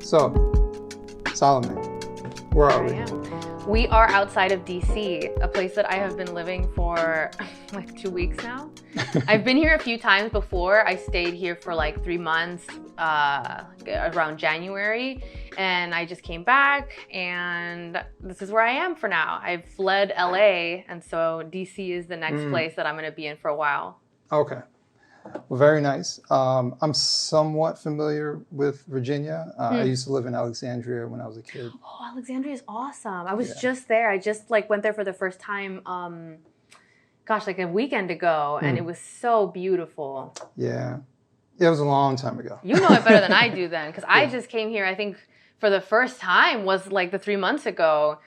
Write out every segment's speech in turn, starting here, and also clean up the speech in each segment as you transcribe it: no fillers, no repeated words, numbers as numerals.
So, Salomé, where are There I we? am. We are outside of DC, a place that I have been living for like 2 weeks now. I've been here a few times before. I stayed here for like 3 months around January, and I just came back, and this is where I am for now. I've fled LA, and so DC is the next place that I'm going to be in for a while. Okay. Well, very nice. I'm somewhat familiar with Virginia. I used to live in Alexandria when I was a kid. Oh, Alexandria is awesome. I was just there. I just like went there for the first time, like a weekend ago, and it was so beautiful. Yeah. It was a long time ago. You know it better than I do then, because I just came here, I think, for the first time was like the 3 months ago.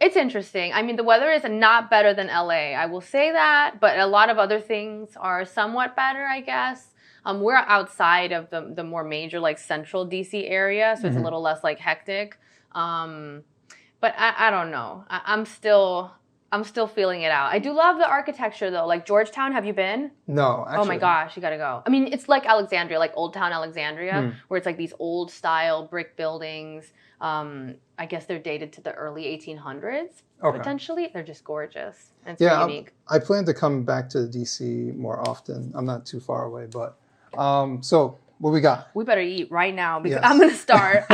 It's interesting. I mean, the weather is not better than LA. I will say that, but a lot of other things are somewhat better, I guess. We're outside of the more major, like central DC area, so it's a little less like hectic. But I don't know. I'm still feeling it out. I do love the architecture though. Like Georgetown, have you been? No, actually. Oh my gosh, you gotta go. I mean, it's like Alexandria, like Old Town Alexandria, where it's like these old style brick buildings. I guess they're dated to the early 1800s, potentially. They're just gorgeous. And it's really unique. I plan to come back to DC more often. I'm not too far away, but so what we got? We better eat right now because I'm gonna start.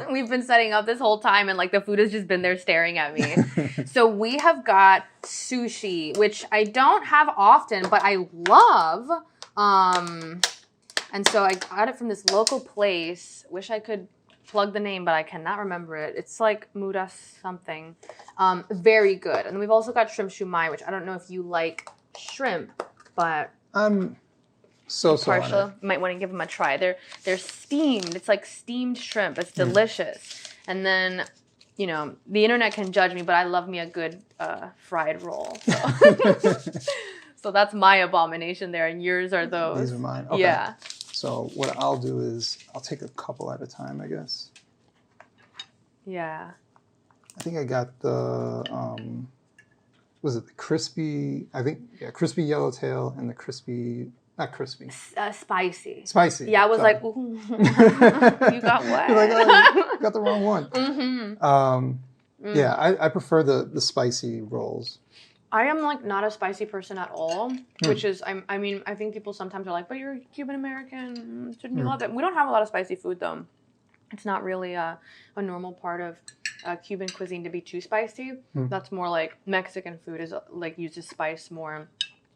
We've been setting up this whole time and like the food has just been there staring at me. So we have got sushi, which I don't have often, but I love. And so I got it from this local place. Wish I could plug the name, but I cannot remember it. It's like Muda something. Very good. And we've also got shrimp shumai, which I don't know if you like shrimp, but I'm so partial. on it. You might want to give them a try. They're steamed. It's like steamed shrimp. It's delicious. And then, you know, the internet can judge me, but I love me a good fried roll. So. So that's my abomination there, and yours are those. These are mine. Okay. Yeah. So what I'll do is I'll take a couple at a time, I guess. Yeah. I think I got the was it the crispy? I think crispy yellowtail and the crispy, not crispy. Spicy. Spicy. Yeah, I was sorry. like, ooh, you got what? You're like, oh, you got the wrong one. Yeah, I prefer the spicy rolls. I am like not a spicy person at all, which is, I mean, I think people sometimes are like, but you're Cuban American, shouldn't you love it? We don't have a lot of spicy food though. It's not really a normal part of Cuban cuisine to be too spicy. That's more like Mexican food is like uses spice more.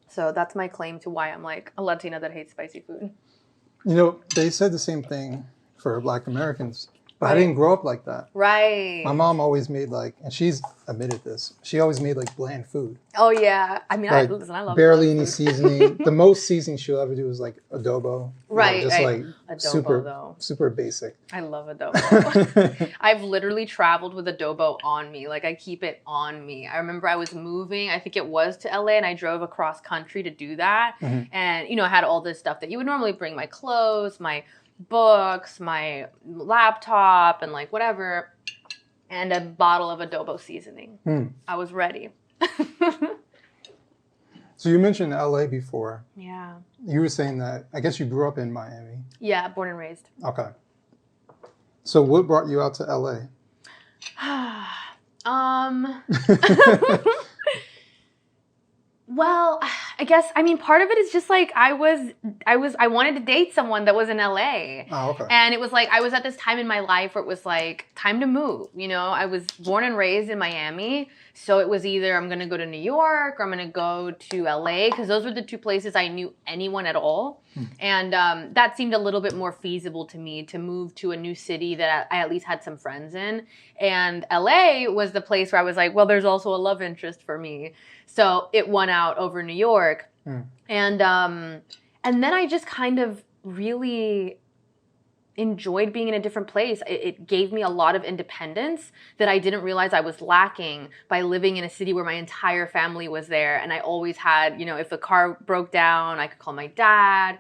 So that's my claim to why I'm like a Latina that hates spicy food. You know, they said the same thing for Black Americans. But I didn't grow up like that. Right. My mom always made like, and she's admitted this, she always made like bland food. Oh, yeah. I mean, like, I love barely any seasoning. The most seasoning she'll ever do is like adobo. Right. Just like adobo, super basic. I love adobo. I've literally traveled with adobo on me. Like I keep it on me. I remember I was moving, I think it was to LA, and I drove across country to do that. And, you know, I had all this stuff that you would normally bring, my clothes, my books, my laptop, and like whatever, and a bottle of adobo seasoning. I was ready. So you mentioned LA before. Yeah. You were saying that, I guess you grew up in Miami. Yeah, born and raised. Okay. So what brought you out to LA? Well, I guess, I mean, part of it is just like I wanted to date someone that was in LA. Oh, okay. And it was like, I was at this time in my life where it was like, time to move. You know, I was born and raised in Miami. So it was either I'm going to go to New York or I'm going to go to LA, because those were the two places I knew anyone at all. And that seemed a little bit more feasible to me to move to a new city that I at least had some friends in. And LA was the place where I was like, well, there's also a love interest for me. So it won out over New York. And then I just kind of really enjoyed being in a different place. It gave me a lot of independence that I didn't realize I was lacking by living in a city where my entire family was there. And I always had, you know, if the car broke down, I could call my dad.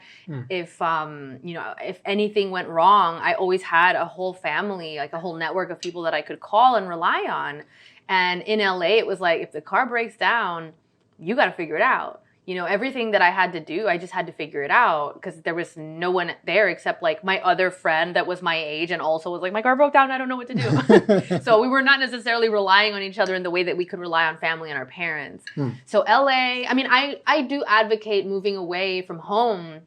If, you know, if anything went wrong, I always had a whole family, like a whole network of people that I could call and rely on. And in LA, it was like, if the car breaks down, you got to figure it out. you know, everything that I had to do, I just had to figure it out because there was no one there except like my other friend that was my age and also was like, my car broke down, I don't know what to do. So we were not necessarily relying on each other in the way that we could rely on family and our parents. So LA, I mean, I do advocate moving away from home,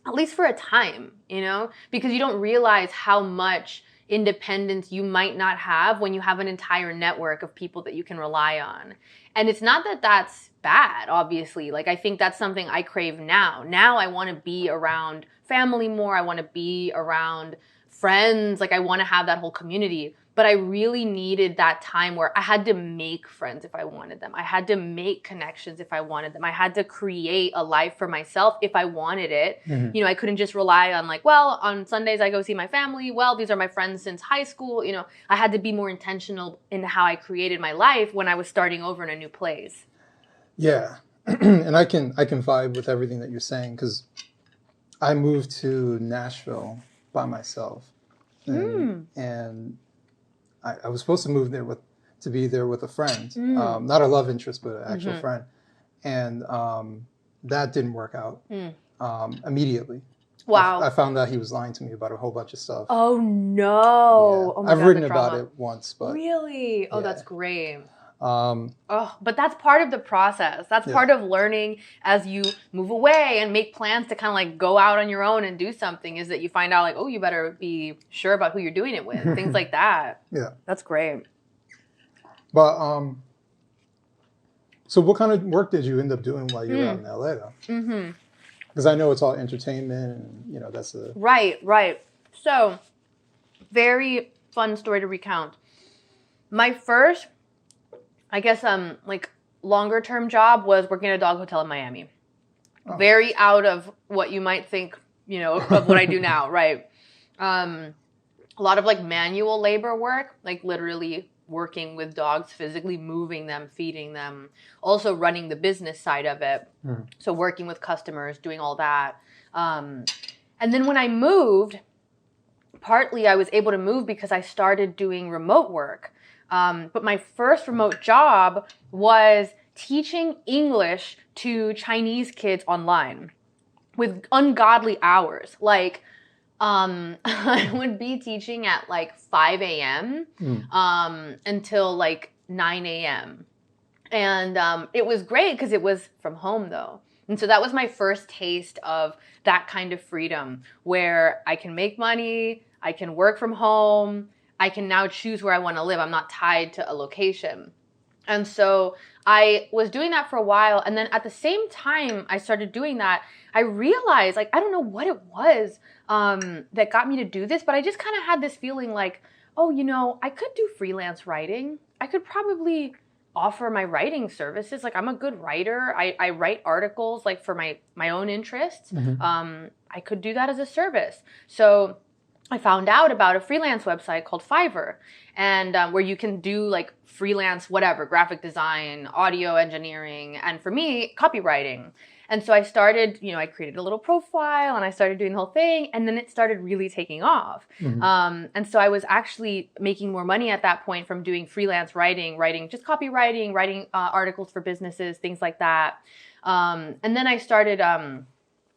at least for a time, you know, because you don't realize how much independence you might not have when you have an entire network of people that you can rely on. And it's not that that's bad, obviously. Like, I think that's something I crave now. Now I want to be around family more. I want to be around friends. Like, I want to have that whole community. But I really needed that time where I had to make friends if I wanted them. I had to make connections if I wanted them. I had to create a life for myself if I wanted it. You know, I couldn't just rely on like, well, on Sundays I go see my family. Well, these are my friends since high school. You know, I had to be more intentional in how I created my life when I was starting over in a new place. Yeah. And I can vibe with everything that you're saying because I moved to Nashville by myself. And I was supposed to move there to be there with a friend, not a love interest, but an actual friend. And that didn't work out immediately. Wow. I found out he was lying to me about a whole bunch of stuff. Oh, no. Yeah. Oh, my I've God, written the about drama. it once, but Really? Oh, yeah. that's great. Um, But that's part of the process. That's part of learning as you move away and make plans to kind of like go out on your own and do something, is that you find out like, oh, you better be sure about who you're doing it with. Things like that. Yeah. That's great. But so what kind of work did you end up doing while you were out in LA though? Because I know it's all entertainment and, you know, that's the... Right. So, very fun story to recount. My first, I guess, like longer term job was working at a dog hotel in Miami. Oh. Very out of what you might think, you know, of what I do now, right? A lot of like manual labor work, like literally working with dogs, physically moving them, feeding them, also running the business side of it. So working with customers, doing all that. And then when I moved, partly I was able to move because I started doing remote work. But my first remote job was teaching English to Chinese kids online with ungodly hours. Like, I would be teaching at like 5 a.m. Until like 9 a.m. And it was great because it was from home though. And so that was my first taste of that kind of freedom where I can make money, I can work from home, I can now choose where I want to live. I'm not tied to a location. And so I was doing that for a while. And then at the same time I started doing that, I realized, like, I don't know what it was that got me to do this, but I just kind of had this feeling like, oh, you know, I could do freelance writing. I could probably offer my writing services. Like, I'm a good writer. I write articles like for my own interests. I could do that as a service. So I found out about a freelance website called Fiverr, and where you can do like freelance whatever, graphic design, audio engineering, and for me, copywriting. And so I started, you know, I created a little profile and I started doing the whole thing, and then it started really taking off. And so I was actually making more money at that point from doing freelance writing just copywriting, writing articles for businesses, things like that. And then I started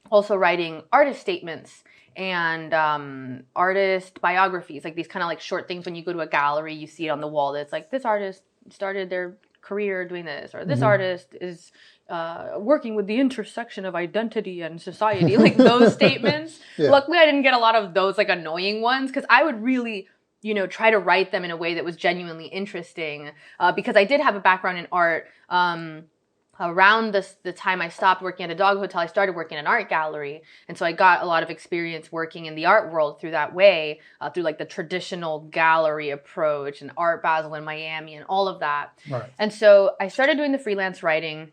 also writing artist statements and artist biographies, like these kind of like short things when you go to a gallery, you see it on the wall that's like, this artist started their career doing this, or this artist is working with the intersection of identity and society, like those statements. Luckily I didn't get a lot of those like annoying ones, because I would really, you know, try to write them in a way that was genuinely interesting, because I did have a background in art. Around the time I stopped working at a dog hotel, I started working in an art gallery. And so I got a lot of experience working in the art world through that way, through like the traditional gallery approach and Art Basel in Miami and all of that. Right. And so I started doing the freelance writing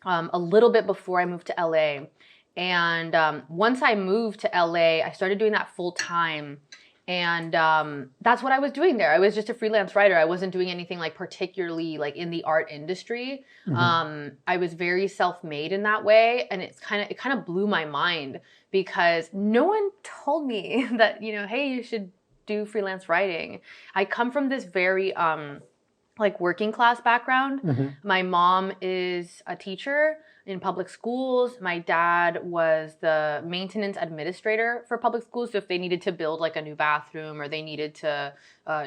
a little bit before I moved to LA. And once I moved to LA, I started doing that full time. And that's what I was doing there. I was just a freelance writer. I wasn't doing anything like particularly like in the art industry. I was very self-made in that way. And it kind of blew my mind, because no one told me that, you know, hey, you should do freelance writing. I come from this very like working class background. Mm-hmm. My mom is a teacher in public schools. My dad was the maintenance administrator for public schools. So if they needed to build like a new bathroom or they needed to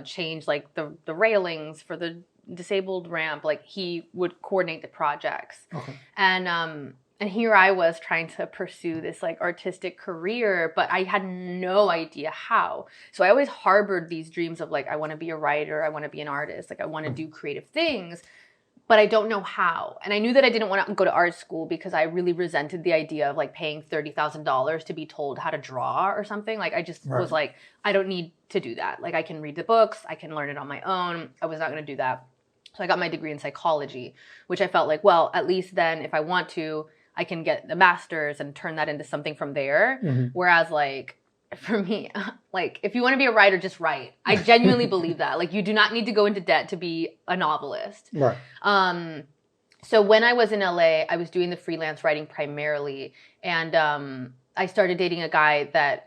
change like the railings for the disabled ramp, like he would coordinate the projects. Okay. And here I was trying to pursue this like artistic career, but I had no idea how. So I always harbored these dreams of like, I want to be a writer, I want to be an artist, like I want to do creative things, but I don't know how. And I knew that I didn't want to go to art school because I really resented the idea of like paying $30,000 to be told how to draw or something. Like I just was like, I don't need to do that. Like I can read the books, I can learn it on my own. I was not going to do that. So I got my degree in psychology, which I felt like, well, at least then if I want to, I can get the master's and turn that into something from there. Mm-hmm. Whereas like, for me, like if you want to be a writer, just write. I genuinely believe that. Like you do not need to go into debt to be a novelist. Right. So when I was in LA, I was doing the freelance writing primarily. And I started dating a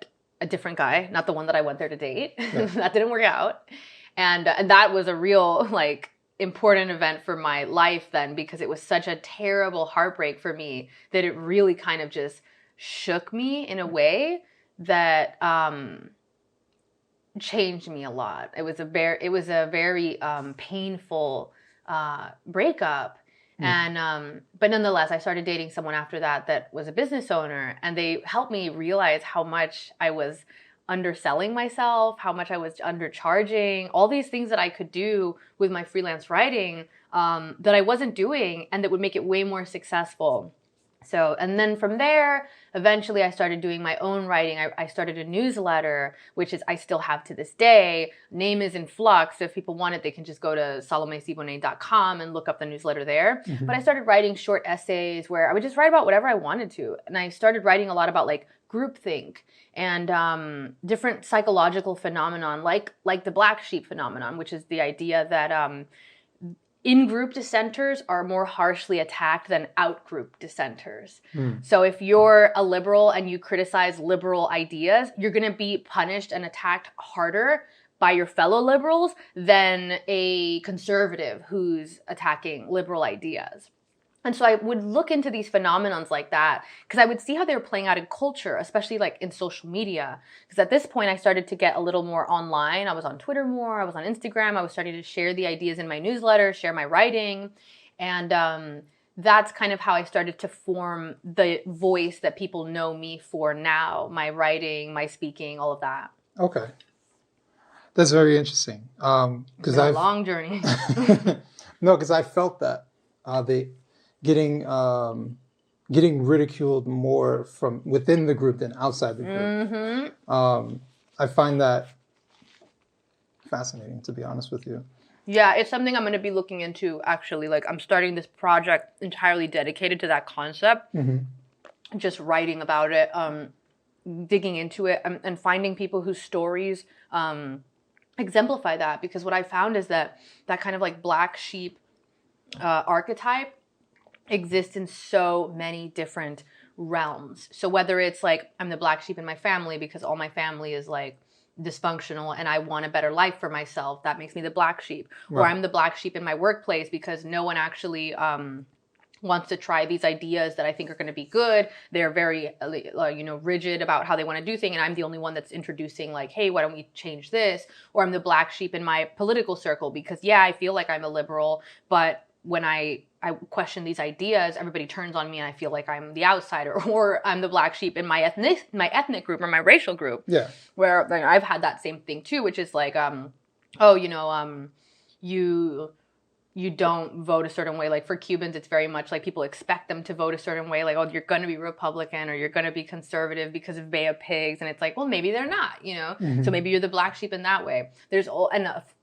different guy, not the one that I went there to date. Yeah. That didn't work out. And that was a real like important event for my life then, because it was such a terrible heartbreak for me that it really kind of just shook me in a way that changed me a lot. It was a very painful breakup. And but nonetheless, I started dating someone after that was a business owner, and they helped me realize how much I was underselling myself, how much I was undercharging, all these things that I could do with my freelance writing that I wasn't doing and that would make it way more successful. So, and then from there, eventually I started doing my own writing. I started a newsletter, which I still have to this day. Name is in flux. So if people want it, they can just go to SaloméSibonex.com and look up the newsletter there. Mm-hmm. But I started writing short essays where I would just write about whatever I wanted to. And I started writing a lot about like groupthink and different psychological phenomenon, like the black sheep phenomenon, which is the idea that in-group dissenters are more harshly attacked than out-group dissenters. So if you're a liberal and you criticize liberal ideas, you're going to be punished and attacked harder by your fellow liberals than a conservative who's attacking liberal ideas. And so I would look into these phenomenons like that because I would see how they were playing out in culture, especially like in social media. Because at this point, I started to get a little more online. I was on Twitter more. I was on Instagram. I was starting to share the ideas in my newsletter, share my writing. And that's kind of how I started to form the voice that people know me for now, my writing, my speaking, all of that. Okay. That's very interesting. It's been a long journey. No, because I felt that. Getting ridiculed more from within the group than outside the group. Mm-hmm. I find that fascinating, to be honest with you. Yeah, it's something I'm going to be looking into, actually. Like, I'm starting this project entirely dedicated to that concept. Mm-hmm. Just writing about it, digging into it, and finding people whose stories exemplify that. Because what I found is that kind of like black sheep archetype exists in so many different realms. So whether it's like I'm the black sheep in my family because all my family is like dysfunctional and I want a better life for myself, that makes me the black sheep. Right. Or I'm the black sheep in my workplace because no one actually wants to try these ideas that I think are going to be good. They're very rigid about how they want to do things, and I'm the only one that's introducing like, hey, why don't we change this? Or I'm the black sheep in my political circle because I feel like I'm a liberal, but when I question these ideas, everybody turns on me and I feel like I'm the outsider. Or I'm the black sheep in my ethnic group or my racial group. Yeah. Where like, I've had that same thing too, which is like, you don't vote a certain way. Like for Cubans, it's very much like people expect them to vote a certain way. Like, oh, you're going to be Republican or you're going to be conservative because of Bay of Pigs. And it's like, well, maybe they're not, Mm-hmm. So maybe you're the black sheep in that way.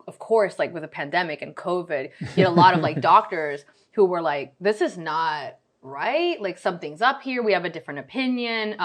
Of course, like with a pandemic and COVID, you had a lot of like doctors who were like, this is not right. Like something's up here. We have a different opinion.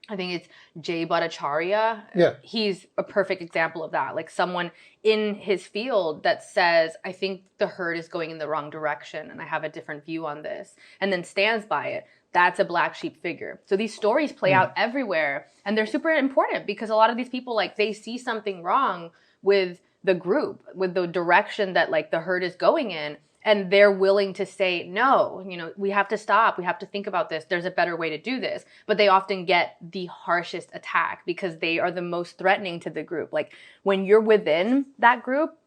I think it's Jay Bhattacharya. Yeah. He's a perfect example of that. Like someone in his field that says, I think the herd is going in the wrong direction and I have a different view on this, and then stands by it. That's a black sheep figure. So these stories play out everywhere, and they're super important because a lot of these people, like, they see something wrong with the group, with the direction that like the herd is going in. And they're willing to say, no, we have to stop. We have to think about this. There's a better way to do this. But they often get the harshest attack because they are the most threatening to the group. Like when you're within that group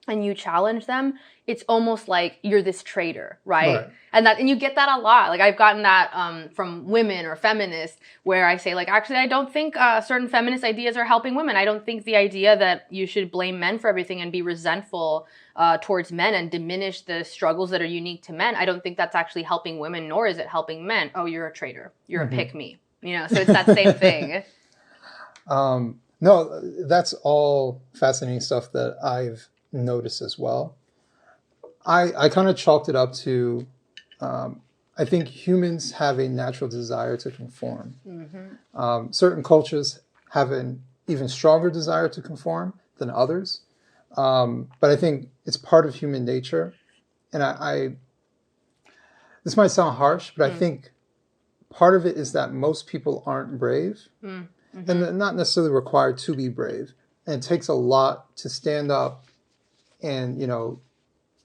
and you challenge them, it's almost like you're this traitor, right? And you get that a lot. Like I've gotten that from women or feminists where I say like, actually, I don't think certain feminist ideas are helping women. I don't think the idea that you should blame men for everything and be resentful towards men and diminish the struggles that are unique to men. I don't think that's actually helping women, nor is it helping men. Oh, you're a traitor. You're a pick me. So it's that same thing. No, that's all fascinating stuff that I've noticed as well. I kind of chalked it up to, I think humans have a natural desire to conform. Certain cultures have an even stronger desire to conform than others. But I think it's part of human nature. And this might sound harsh, but I think part of it is that most people aren't brave and they're not necessarily required to be brave. And it takes a lot to stand up and,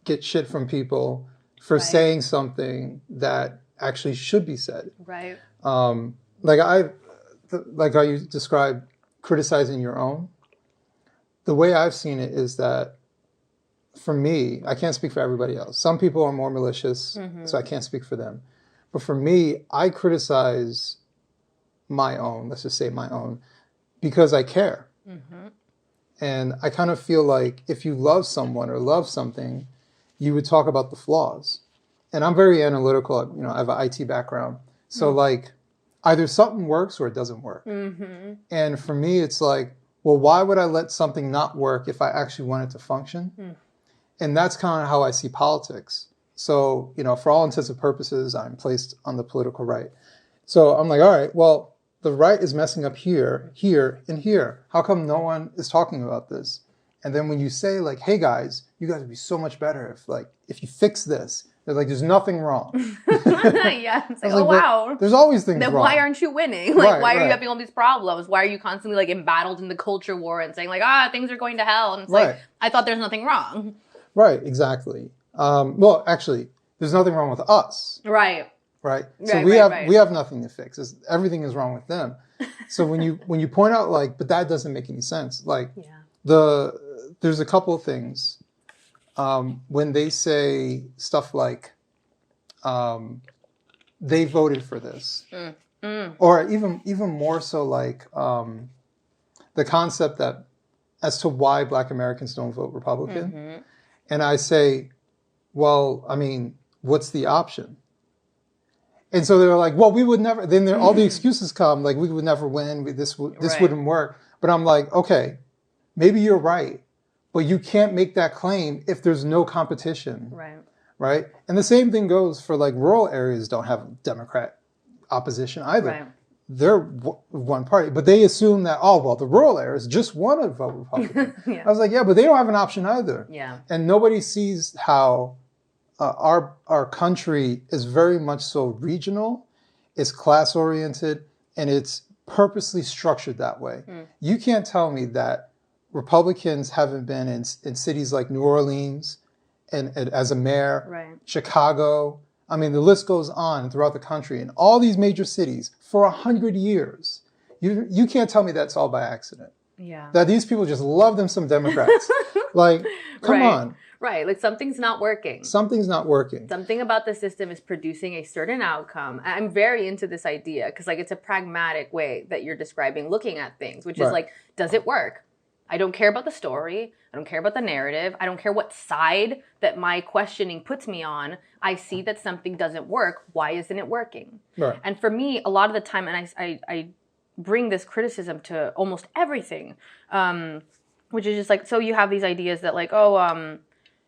get shit from people for saying something that actually should be said. Right. Like how you described criticizing your own. The way I've seen it is that for me, I can't speak for everybody else. Some people are more malicious, so I can't speak for them. But for me, I criticize my own, let's just say my own, because I care. And I kind of feel like if you love someone or love something, you would talk about the flaws. And I'm very analytical. I have an IT background. So like either something works or it doesn't work. And for me, it's like, well, why would I let something not work if I actually want it to function? And that's kind of how I see politics. So, for all intents and purposes, I'm placed on the political right. So I'm like, all right, well, the right is messing up here, here, and here. How come no one is talking about this? And then when you say like, hey guys, you guys would be so much better if you fix this. They're like, there's nothing wrong. Yeah. It's like, oh, wow. There's always things wrong. Then why aren't you winning? Like, why are you having all these problems? Why are you constantly like embattled in the culture war and saying like, things are going to hell? And it's like, I thought there's nothing wrong. Right, exactly. Well, actually, there's nothing wrong with us. Right. So we have nothing to fix. Everything is wrong with them. So when you point out like, but that doesn't make any sense. Like there's a couple of things. When they say stuff like, they voted for this, or even more so like the concept that as to why Black Americans don't vote Republican. And I say, well, I mean, what's the option? And so they're like, well, we would never, then all the excuses come, like we would never win, this wouldn't work. But I'm like, okay, maybe you're right, but you can't make that claim if there's no competition. Right? And the same thing goes for like rural areas don't have Democrat opposition either. They're one party, but they assume that, the rural areas just want to vote Republican. I was like, yeah, but they don't have an option either. And nobody sees how our country is very much so regional, it's class oriented, and it's purposely structured that way. You can't tell me that Republicans haven't been in cities like New Orleans and as a mayor, Chicago. I mean, the list goes on throughout the country in all these major cities for 100 years. You can't tell me that's all by accident. That these people just love them some Democrats. Like, come on. Like something's not working. Something's not working. Something about the system is producing a certain outcome. I'm very into this idea because like it's a pragmatic way that you're describing looking at things, which is like, does it work? I don't care about the story. I don't care about the narrative. I don't care what side that my questioning puts me on. I see that something doesn't work. Why isn't it working? And for me, a lot of the time, and I bring this criticism to almost everything, which is just like, so you have these ideas that like,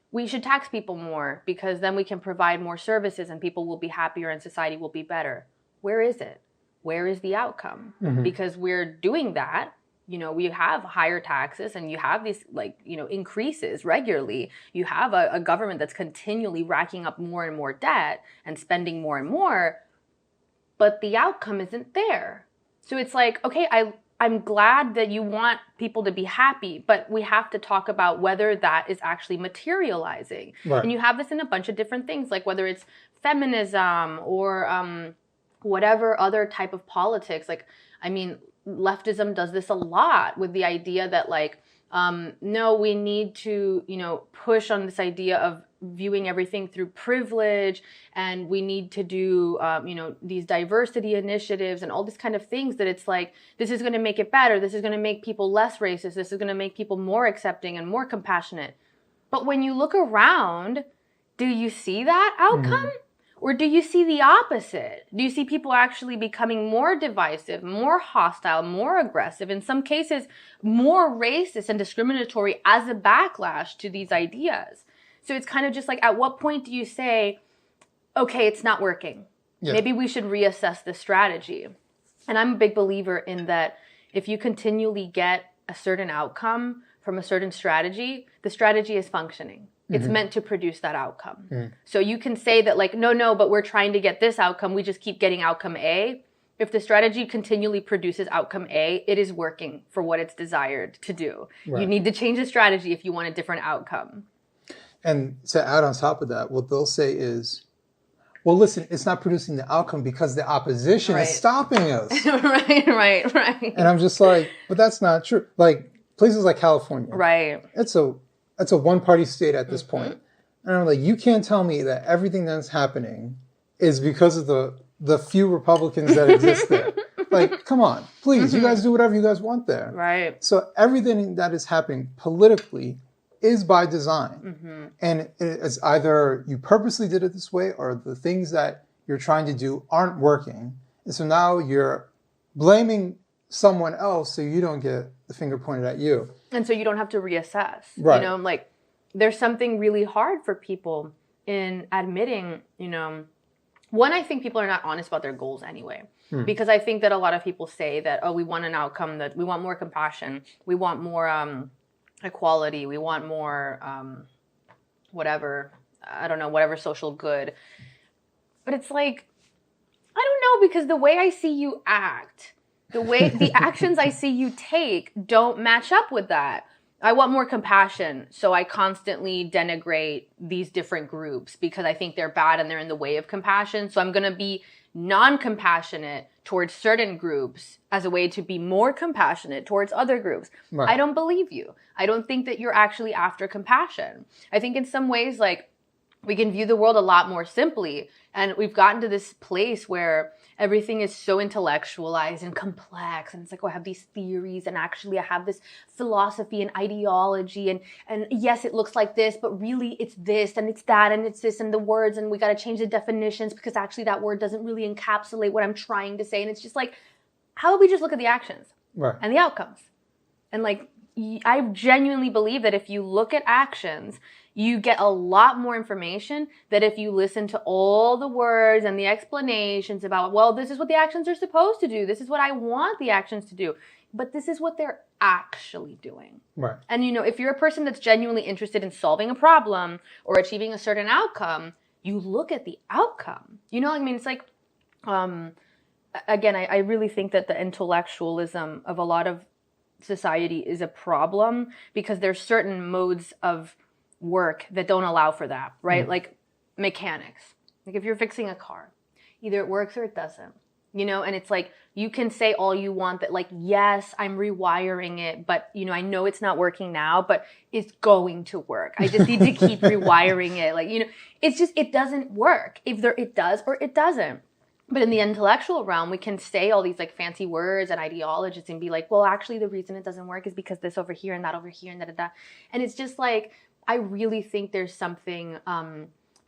we should tax people more because then we can provide more services and people will be happier and society will be better. Where is it? Where is the outcome? Because we're doing that. We have higher taxes and you have these increases regularly. You have a government that's continually racking up more and more debt and spending more and more, but the outcome isn't there. So it's like, okay, I'm glad that you want people to be happy, but we have to talk about whether that is actually materializing. Right. And you have this in a bunch of different things, like whether it's feminism or whatever other type of politics. Like, I mean, leftism does this a lot with the idea that like, no, we need to, push on this idea of viewing everything through privilege, and we need to do, these diversity initiatives and all these kind of things that it's like, this is going to make it better. This is going to make people less racist. This is going to make people more accepting and more compassionate. But when you look around, do you see that outcome? Or do you see the opposite? Do you see people actually becoming more divisive, more hostile, more aggressive, in some cases more racist and discriminatory as a backlash to these ideas? So it's kind of just like, at what point do you say, okay, it's not working. Yeah. Maybe we should reassess this strategy. And I'm a big believer in that if you continually get a certain outcome from a certain strategy, the strategy is functioning. It's meant to produce that outcome. So you can say that like, no, but we're trying to get this outcome. We just keep getting outcome A. If the strategy continually produces outcome A, it is working for what it's desired to do. Right. You need to change the strategy if you want a different outcome. And to add on top of that, what they'll say is, well, listen, it's not producing the outcome because the opposition is stopping us. Right. And I'm just like, but that's not true. Like places like California. Right. It's a one-party state at this point. And I'm like, you can't tell me that everything that's happening is because of the few Republicans that exist there. Like, come on, please, you guys do whatever you guys want there. Right. So everything that is happening politically is by design. And it's either you purposely did it this way or the things that you're trying to do aren't working. And so now you're blaming someone else so you don't get the finger pointed at you. And so you don't have to reassess. Right. Like there's something really hard for people in admitting, one, I think people are not honest about their goals anyway. Because I think that a lot of people say that, oh, we want an outcome, that we want more compassion, we want more equality, we want more whatever social good. But it's like, I don't know, because the way I see you act, the actions I see you take don't match up with that. I want more compassion, so I constantly denigrate these different groups because I think they're bad and they're in the way of compassion. So I'm going to be non-compassionate towards certain groups as a way to be more compassionate towards other groups. Right. I don't believe you. I don't think that you're actually after compassion. I think in some ways, like, we can view the world a lot more simply. And we've gotten to this place where everything is so intellectualized and complex. And it's like, oh, I have these theories and actually I have this philosophy and ideology. And yes, it looks like this, but really it's this and it's that and it's this and the words. And we got to change the definitions because actually that word doesn't really encapsulate what I'm trying to say. And it's just like, how about we just look at the actions and the outcomes? And like, I genuinely believe that if you look at actions, you get a lot more information that if you listen to all the words and the explanations about, well, this is what the actions are supposed to do. This is what I want the actions to do. But this is what they're actually doing. Right. And, if you're a person that's genuinely interested in solving a problem or achieving a certain outcome, you look at the outcome. It's like, again, I really think that the intellectualism of a lot of society is a problem because there's certain modes of work that don't allow for that, right? Like mechanics. Like if you're fixing a car, either it works or it doesn't, and it's like, you can say all you want that like, yes, I'm rewiring it, but I know it's not working now, but it's going to work. I just need to keep rewiring it. Like, it's just, it doesn't work. Either it does or it doesn't. But in the intellectual realm, we can say all these like fancy words and ideologies and be like, well, actually the reason it doesn't work is because this over here and that over here and da-da-da. And it's just like, I really think there's something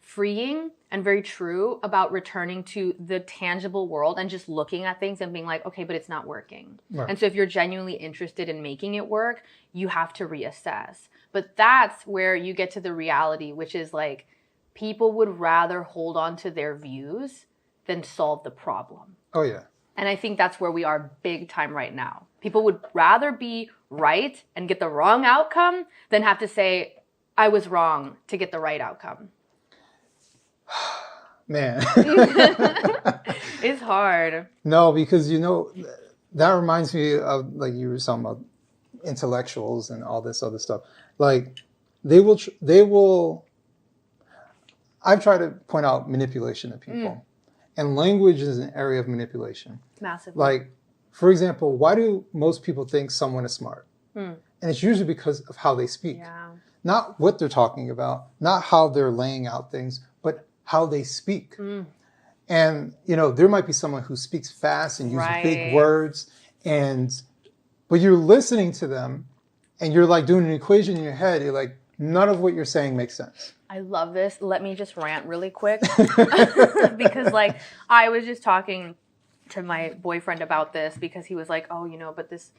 freeing and very true about returning to the tangible world and just looking at things and being like, okay, but it's not working. Right. And so if you're genuinely interested in making it work, you have to reassess. But that's where you get to the reality, which is like, people would rather hold on to their views than solve the problem. Oh, yeah. And I think that's where we are big time right now. People would rather be right and get the wrong outcome than have to say, I was wrong to get the right outcome. Man. It's hard. No, because, that reminds me of, like, you were talking about intellectuals and all this other stuff. Like, they will. I've tried to point out manipulation of people, and language is an area of manipulation. Massively. Like, for example, why do most people think someone is smart? And it's usually because of how they speak. Yeah. Not what they're talking about, not how they're laying out things, but how they speak. And, you know, there might be someone who speaks fast and uses big words, but you're listening to them and you're like doing an equation in your head. You're like, none of what you're saying makes sense. I love this. Let me just rant really quick. Because, like, I was just talking to my boyfriend about this because he was like, oh, you know, but this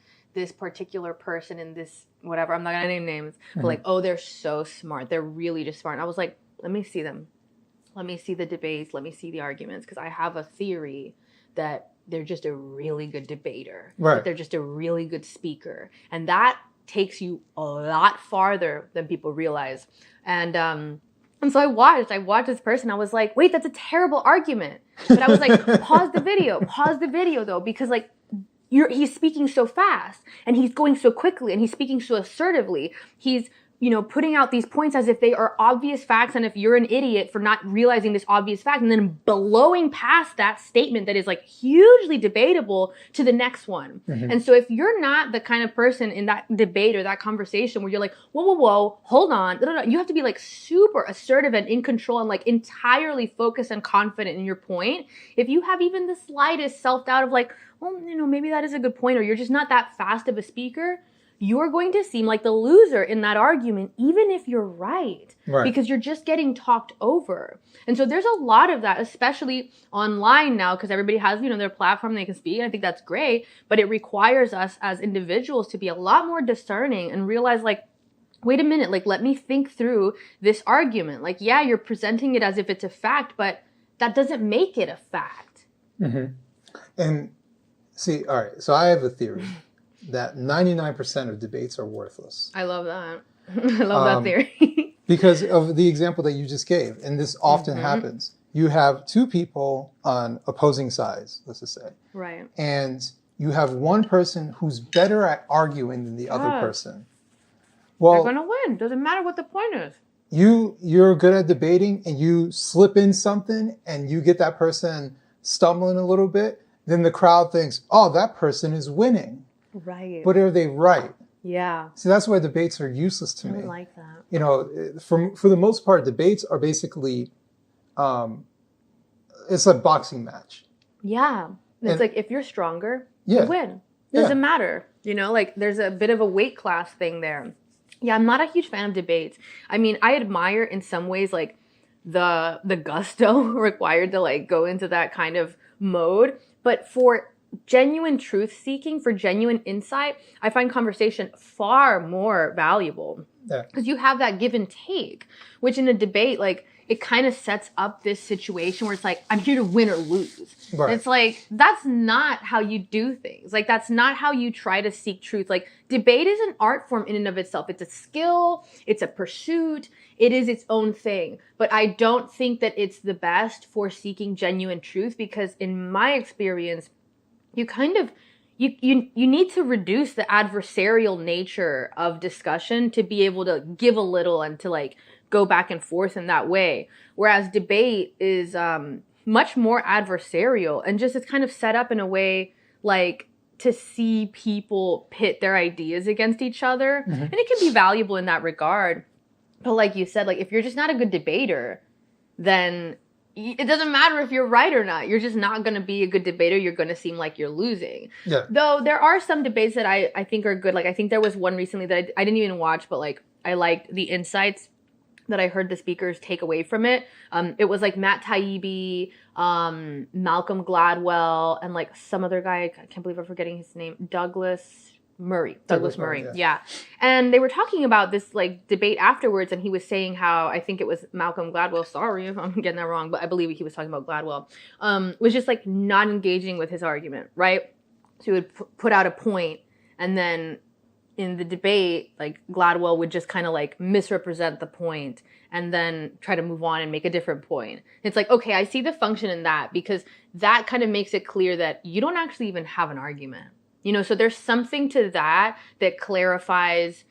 particular person in this, whatever, I'm not going to name names, but like, oh, they're so smart. They're really just smart. And I was like, let me see them. Let me see the debates. Let me see the arguments. Because I have a theory that they're just a really good debater. Right. That they're just a really good speaker. And that takes you a lot farther than people realize. And so I watched this person. I was like, wait, that's a terrible argument. But I was like, pause the video though, because like he's speaking so fast and he's going so quickly and he's speaking so assertively. He's, you know, putting out these points as if they are obvious facts. And if you're an idiot for not realizing this obvious fact and then blowing past that statement that is like hugely debatable to the next one. And so if you're not the kind of person in that debate or that conversation where you're like, whoa, hold on. You have to be like super assertive and in control and like entirely focused and confident in your point. If you have even the slightest self-doubt of like, well, you know, maybe that is a good point, or you're just not that fast of a speaker, you're going to seem like the loser in that argument, even if you're right, because you're just getting talked over. And so there's a lot of that, especially online now, because everybody has, you know, their platform, they can speak. And I think that's great, but it requires us as individuals to be a lot more discerning and realize like, wait a minute, like, let me think through this argument. Like, yeah, you're presenting it as if it's a fact, but that doesn't make it a fact. And see, all right, so I have a theory that 99% of debates are worthless. I love that. I love that theory. Because of the example that you just gave, and this often happens. You have two people on opposing sides, let's just say. Right. And you have one person who's better at arguing than the other person. Well, they're going to win. Doesn't matter what the point is. You're good at debating and you slip in something and you get that person stumbling a little bit, then the crowd thinks, oh, that person is winning. Right. But are they right? Yeah. See, that's why debates are useless to me. I like that. You know, for the most part, debates are basically, it's a boxing match. Yeah. It's like, if you're stronger, you win. Doesn't matter. You know, like there's a bit of a weight class thing there. Yeah, I'm not a huge fan of debates. I mean, I admire in some ways like the gusto required to like go into that kind of mode. But for genuine truth seeking, for genuine insight, I find conversation far more valuable. Because you have that give and take, which in a debate, like it kind of sets up this situation where it's like, I'm here to win or lose. Right. It's like, that's not how you do things. Like, that's not how you try to seek truth. Like, debate is an art form in and of itself. It's a skill. It's a pursuit. It is its own thing. But I don't think that it's the best for seeking genuine truth, because in my experience, you kind of, you need to reduce the adversarial nature of discussion to be able to give a little and to like go back and forth in that way. Whereas debate is much more adversarial and just it's kind of set up in a way like to see people pit their ideas against each other. And it can be valuable in that regard. But like you said, like if you're just not a good debater, then it doesn't matter if you're right or not. You're just not going to be a good debater. You're going to seem like you're losing. Yeah. Though there are some debates that I think are good. Like I think there was one recently that I didn't even watch, but like I liked the insights that I heard the speakers take away from it. It was like Matt Taibbi, Malcolm Gladwell, and like some other guy. I can't believe I'm forgetting his name. Douglas Murray. Yeah. And they were talking about this like debate afterwards, and he was saying how, I think it was Malcolm Gladwell, sorry if I'm getting that wrong, but I believe he was talking about Gladwell, was just like not engaging with his argument, right? So he would put out a point, and then in the debate, like Gladwell would just kind of like misrepresent the point and then try to move on and make a different point. It's like, okay, I see the function in that, because that kind of makes it clear that you don't actually even have an argument. You know, so there's something to that clarifies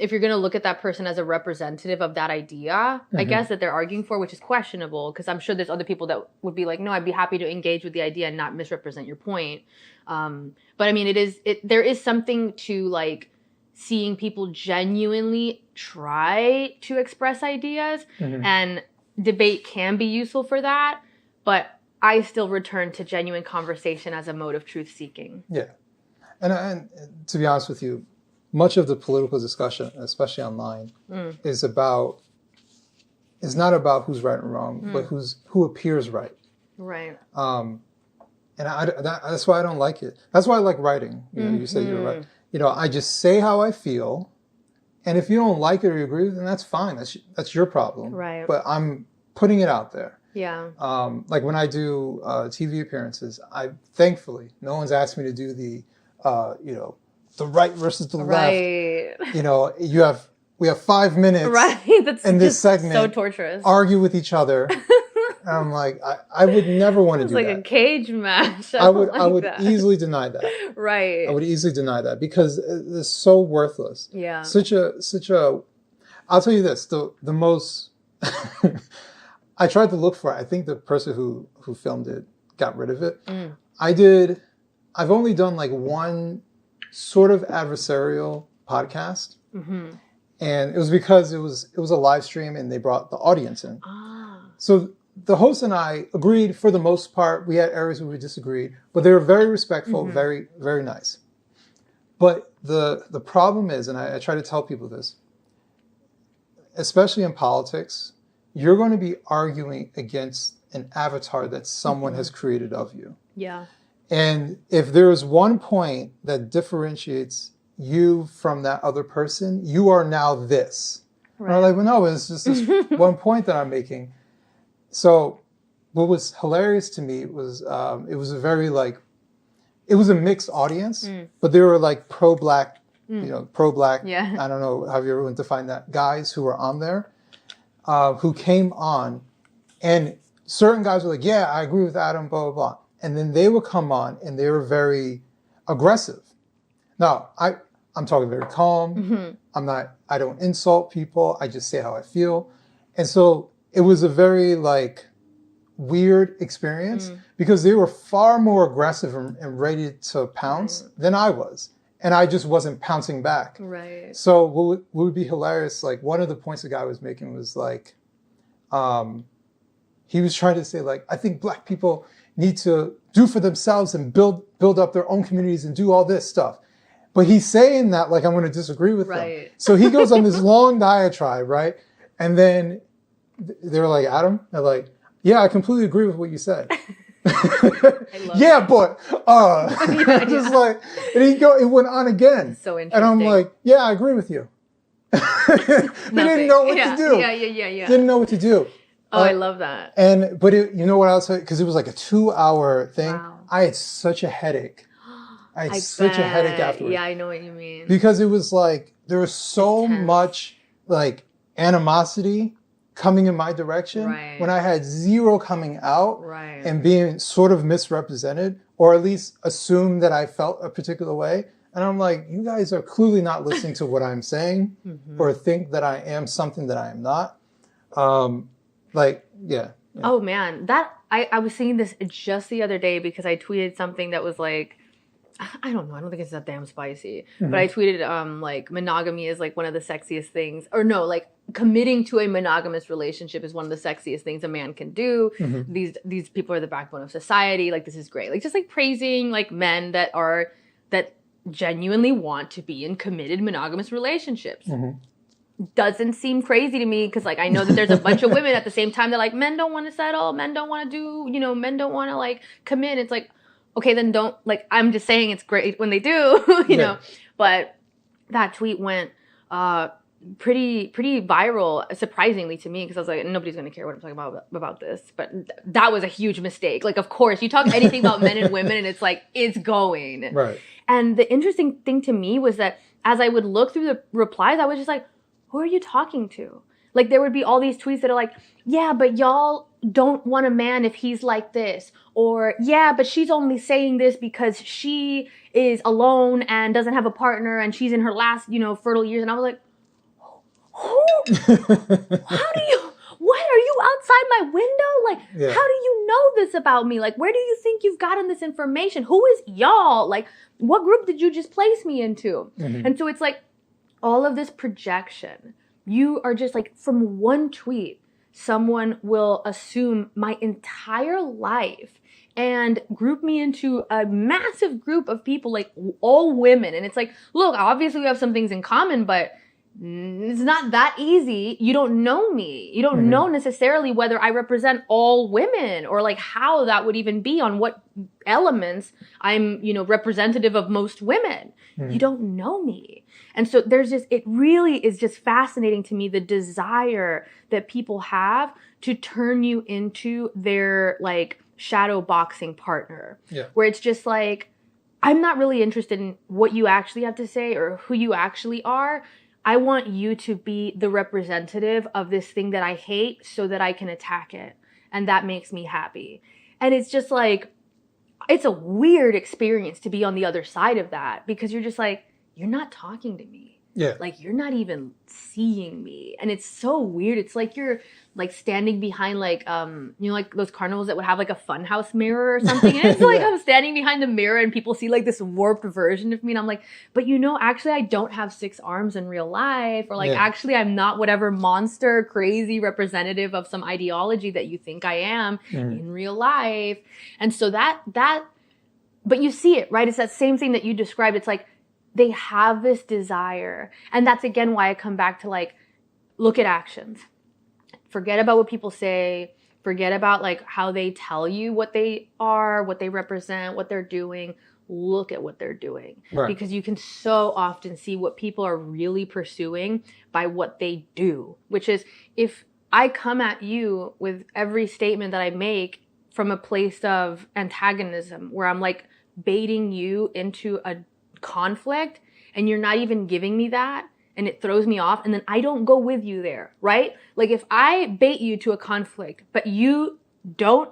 if you're going to look at that person as a representative of that idea, I guess, that they're arguing for, which is questionable, because I'm sure there's other people that would be like, no, I'd be happy to engage with the idea and not misrepresent your point. But I mean, there is something to like seeing people genuinely try to express ideas, and debate can be useful for that. But I still return to genuine conversation as a mode of truth seeking. Yeah. And to be honest with you, much of the political discussion, especially online, is not about who's right and wrong, but who appears right. Right. And that's why I don't like it. That's why I like writing. You know, you say you're right. You know, I just say how I feel, and if you don't like it or you agree with it, then that's fine. That's your problem. Right. But I'm putting it out there. Yeah. Like when I do TV appearances, thankfully no one's asked me to do the the right versus the left. You know, we have 5 minutes That's in this segment. So torturous. Argue with each other. And I'm like, I would never want to do that. It's like a cage match. I would easily deny that. Right. I would easily deny that because it's so worthless. Yeah. Such a. I'll tell you this: the most. I tried to look for it. I think the person who filmed it got rid of it. I've only done like one sort of adversarial podcast. And it was because it was a live stream and they brought the audience in. So the host and I agreed for the most part. We had areas where we disagreed, but they were very respectful, very, very nice. But the problem is, and I try to tell people this, especially in politics, you're going to be arguing against an avatar that someone has created of you. Yeah. And if there's one point that differentiates you from that other person, you are now this. Right. And I'm like, well, no, it's just this one point that I'm making. So what was hilarious to me was it was a mixed audience, but they were like pro-black, pro-black. Yeah. I don't know how you ever want to define that. Guys who were on there, who came on, and certain guys were like, yeah, I agree with Adam, blah, blah, blah. And then they would come on and they were very aggressive. Now, I'm talking very calm. I don't insult people. I just say how I feel. And so it was a very like weird experience because they were far more aggressive and ready to pounce than I was. And I just wasn't pouncing back. Right. So what would be hilarious, like one of the points the guy was making was like, he was trying to say like, I think black people need to do for themselves and build up their own communities and do all this stuff. But he's saying that like I'm going to disagree with them. So he goes on this long diatribe, right? And then they're like, Adam? They're like, yeah, I completely agree with what you said. Yeah, but just like, and it went on again. So interesting. And I'm like, yeah, I agree with you. They didn't know what to do. Yeah. Didn't know what to do. Oh, I love that. But you know what else? Because it was like a 2-hour thing. Wow. I had such a headache. I had such a headache afterwards. Yeah, I know what you mean. Because it was like, there was so much like animosity coming in my direction when I had zero coming out and being sort of misrepresented, or at least assumed that I felt a particular way. And I'm like, you guys are clearly not listening to what I'm saying or think that I am something that I am not. Yeah. Oh man, I was seeing this just the other day because I tweeted something that was like, I don't know, I don't think it's that damn spicy, but I tweeted like monogamy is like one of the sexiest things, or no, like committing to a monogamous relationship is one of the sexiest things a man can do. These people are the backbone of society. Like, this is great. Like, just like praising like men that genuinely want to be in committed monogamous relationships. Doesn't seem crazy to me because like I know that there's a bunch of women at the same time that like, men don't want to settle, men don't want to do, men don't want to like commit. It's like, okay, then don't, like, I'm just saying it's great when they do, you know. But that tweet went pretty viral, surprisingly to me, because I was like, nobody's going to care what I'm talking about this. But that was a huge mistake. Like, of course, you talk anything about men and women and it's like, it's going. Right. And the interesting thing to me was that as I would look through the replies, I was just like, who are you talking to? Like there would be all these tweets that are like, yeah, but y'all don't want a man if he's like this. Or, yeah, but she's only saying this because she is alone and doesn't have a partner and she's in her last, fertile years. And I was like, who? How do you, what, are you outside my window? Like, how do you know this about me? Like, where do you think you've gotten this information? Who is y'all? Like, what group did you just place me into? Mm-hmm. And so it's like all of this projection. You are just like, from one tweet, someone will assume my entire life and group me into a massive group of people, like all women. And it's like, look, obviously we have some things in common, but it's not that easy. You don't know me. You don't know necessarily whether I represent all women or like how that would even be, on what elements I'm, representative of most women. You don't know me. And so it really is just fascinating to me, the desire that people have to turn you into their like shadow boxing partner. Yeah. Where it's just like, I'm not really interested in what you actually have to say or who you actually are. I want you to be the representative of this thing that I hate so that I can attack it. And that makes me happy. And it's just like, it's a weird experience to be on the other side of that, because you're just like, you're not talking to me. Yeah. Like, you're not even seeing me. And it's so weird. It's like you're like standing behind like, like those carnivals that would have like a funhouse mirror or something. And it's like I'm standing behind the mirror and people see like this warped version of me. And I'm like, but actually I don't have 6 arms in real life. Or like, actually I'm not whatever monster, crazy representative of some ideology that you think I am in real life. And so but you see it, right? It's that same thing that you described. It's like, they have this desire. And that's again why I come back to like, look at actions. Forget about what people say. Forget about like how they tell you what they are, what they represent, what they're doing. Look at what they're doing. Right. Because you can so often see what people are really pursuing by what they do. Which is, if I come at you with every statement that I make from a place of antagonism, where I'm like baiting you into a conflict and you're not even giving me that, and it throws me off, and then I don't go with you there, right? Like if I bait you to a conflict, but you don't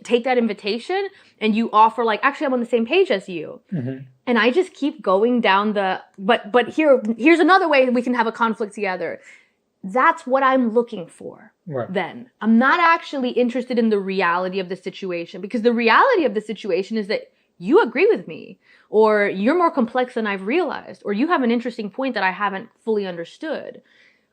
take that invitation and you offer like, actually I'm on the same page as you. And I just keep going down but here's another way we can have a conflict together. That's what I'm looking for. Right. Then I'm not actually interested in the reality of the situation, because the reality of the situation is that you agree with me, or you're more complex than I've realized, or you have an interesting point that I haven't fully understood.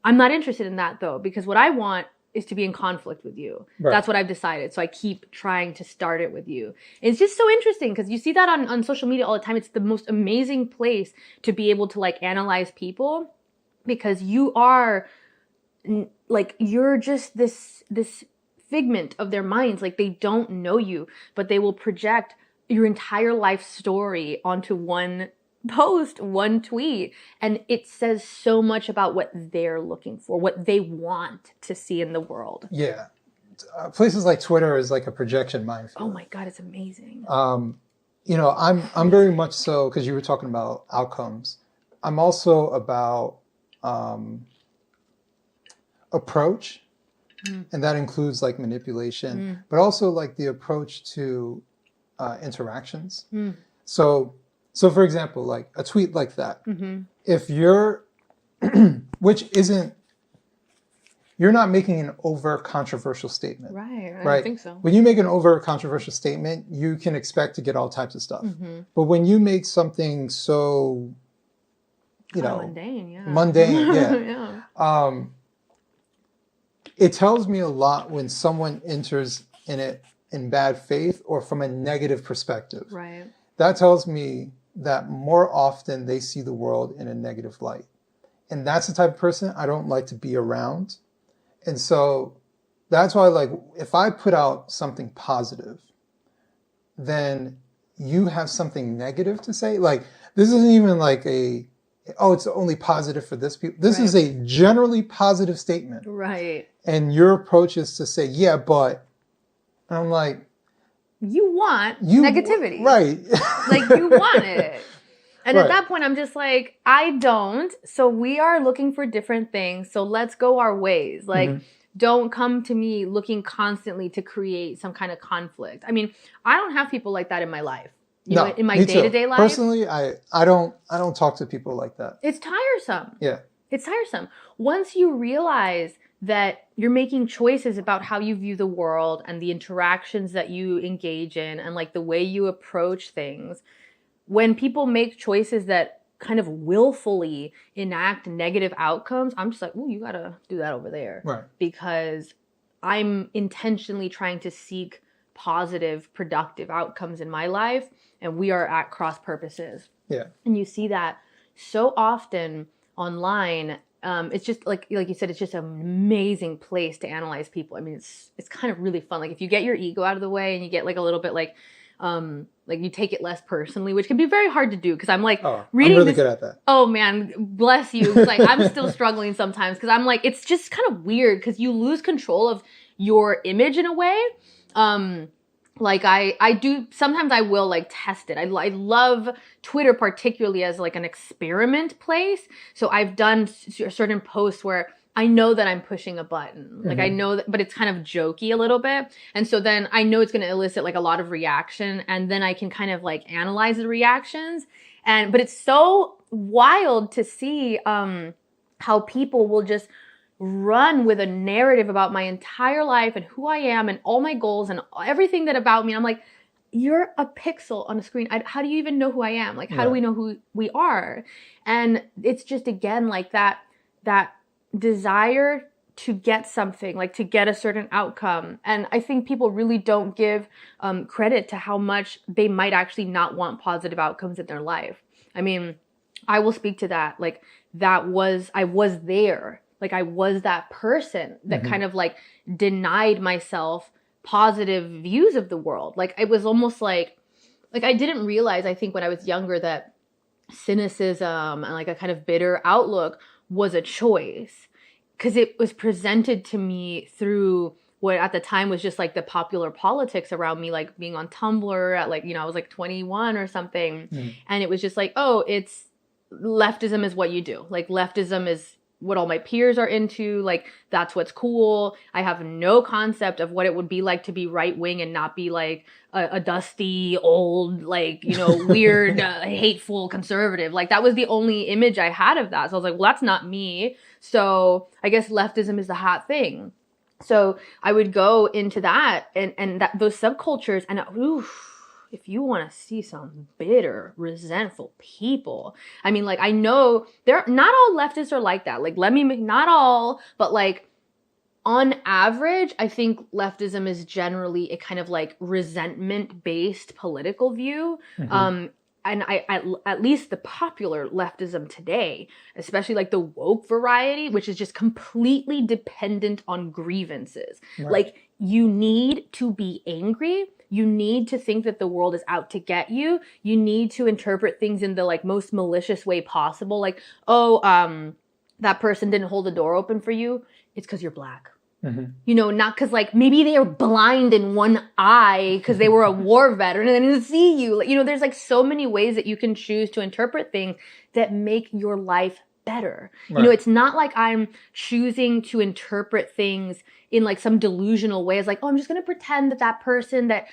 I'm not interested in that though, because what I want is to be in conflict with you. Right. That's what I've decided. So I keep trying to start it with you. It's just so interesting because you see that on social media all the time. It's the most amazing place to be able to like analyze people, because you are like, you're just this figment of their minds. Like they don't know you, but they will project your entire life story onto one post, one tweet. And it says so much about what they're looking for, what they want to see in the world. Yeah. Places like Twitter is like a projection minefield. Oh my God, it's amazing. I'm very much so, because you were talking about outcomes. I'm also about approach, and that includes like manipulation, but also like the approach to interactions. So for example, like a tweet like that, if you're, you're not making an over controversial statement. Right. I don't think so. When you make an over controversial statement, you can expect to get all types of stuff. But when you make something so, mundane, it tells me a lot when someone enters in it in bad faith or from a negative perspective. Right. That tells me that more often they see the world in a negative light. And that's the type of person I don't like to be around. And so that's why, like, if I put out something positive, then you have something negative to say. Like, this isn't even like it's only positive for this people. This is a generally positive statement. Right. And your approach is to say, yeah, but, and I'm like, you want negativity. Right. Like, you want it. And at that point, I'm just like, I don't. So we are looking for different things. So let's go our ways. Like, don't come to me looking constantly to create some kind of conflict. I mean, I don't have people like that in my life. You know, in my day-to-day life. Personally, I don't talk to people like that. It's tiresome. Yeah. It's tiresome. Once you realize that you're making choices about how you view the world and the interactions that you engage in and like the way you approach things, when people make choices that kind of willfully enact negative outcomes, I'm just like, ooh, you gotta do that over there. Right. Because I'm intentionally trying to seek positive, productive outcomes in my life, and we are at cross purposes. Yeah. And you see that so often online. It's just like you said, it's just an amazing place to analyze people. I mean, it's kind of really fun. Like if you get your ego out of the way and you get like a little bit like you take it less personally, which can be very hard to do because I'm like reading. I'm really good at that. Oh man, bless you. It's like I'm still struggling sometimes because I'm like, it's just kind of weird because you lose control of your image in a way. Like I do, sometimes I will like test it. I love Twitter particularly as like an experiment place. So I've done certain posts where I know that I'm pushing a button. Like I know that, but it's kind of jokey a little bit. And so then I know it's going to elicit like a lot of reaction. And then I can kind of like analyze the reactions. But it's so wild to see how people will just run with a narrative about my entire life and who I am and all my goals and everything that about me. And I'm like, you're a pixel on a screen. How do you even know who I am? Like, how do we know who we are? And it's just, again, like that desire to get something, like to get a certain outcome. And I think people really don't give credit to how much they might actually not want positive outcomes in their life. I mean, I will speak to that. Like I was there. Like I was that person that kind of like denied myself positive views of the world. Like it was almost like I didn't realize, I think when I was younger, that cynicism and like a kind of bitter outlook was a choice because it was presented to me through what at the time was just like the popular politics around me, like being on Tumblr at like, I was like 21 or something. And it was just like, oh, it's leftism is what you do. Like leftism is what all my peers are into, like that's what's cool. I have no concept of what it would be like to be right wing and not be like a dusty old, like, weird, hateful conservative. Like that was the only image I had of that. So I was like, well, that's not me. So I guess leftism is the hot thing. So I would go into that and those subcultures and if you want to see some bitter, resentful people, I mean, like, I know not all leftists are like that. Like, not all, but like on average, I think leftism is generally a kind of like resentment-based political view. And at least the popular leftism today, especially like the woke variety, which is just completely dependent on grievances. Right. Like you need to be angry. You need to think that the world is out to get you. You need to interpret things in the like most malicious way possible. Like, that person didn't hold the door open for you. It's because you're black. Not because like maybe they were blind in one eye because they were a war veteran and they didn't see you. Like, there's like so many ways that you can choose to interpret things that make your life better. Right. It's not like I'm choosing to interpret things in like some delusional way. It's like, I'm just going to pretend that person that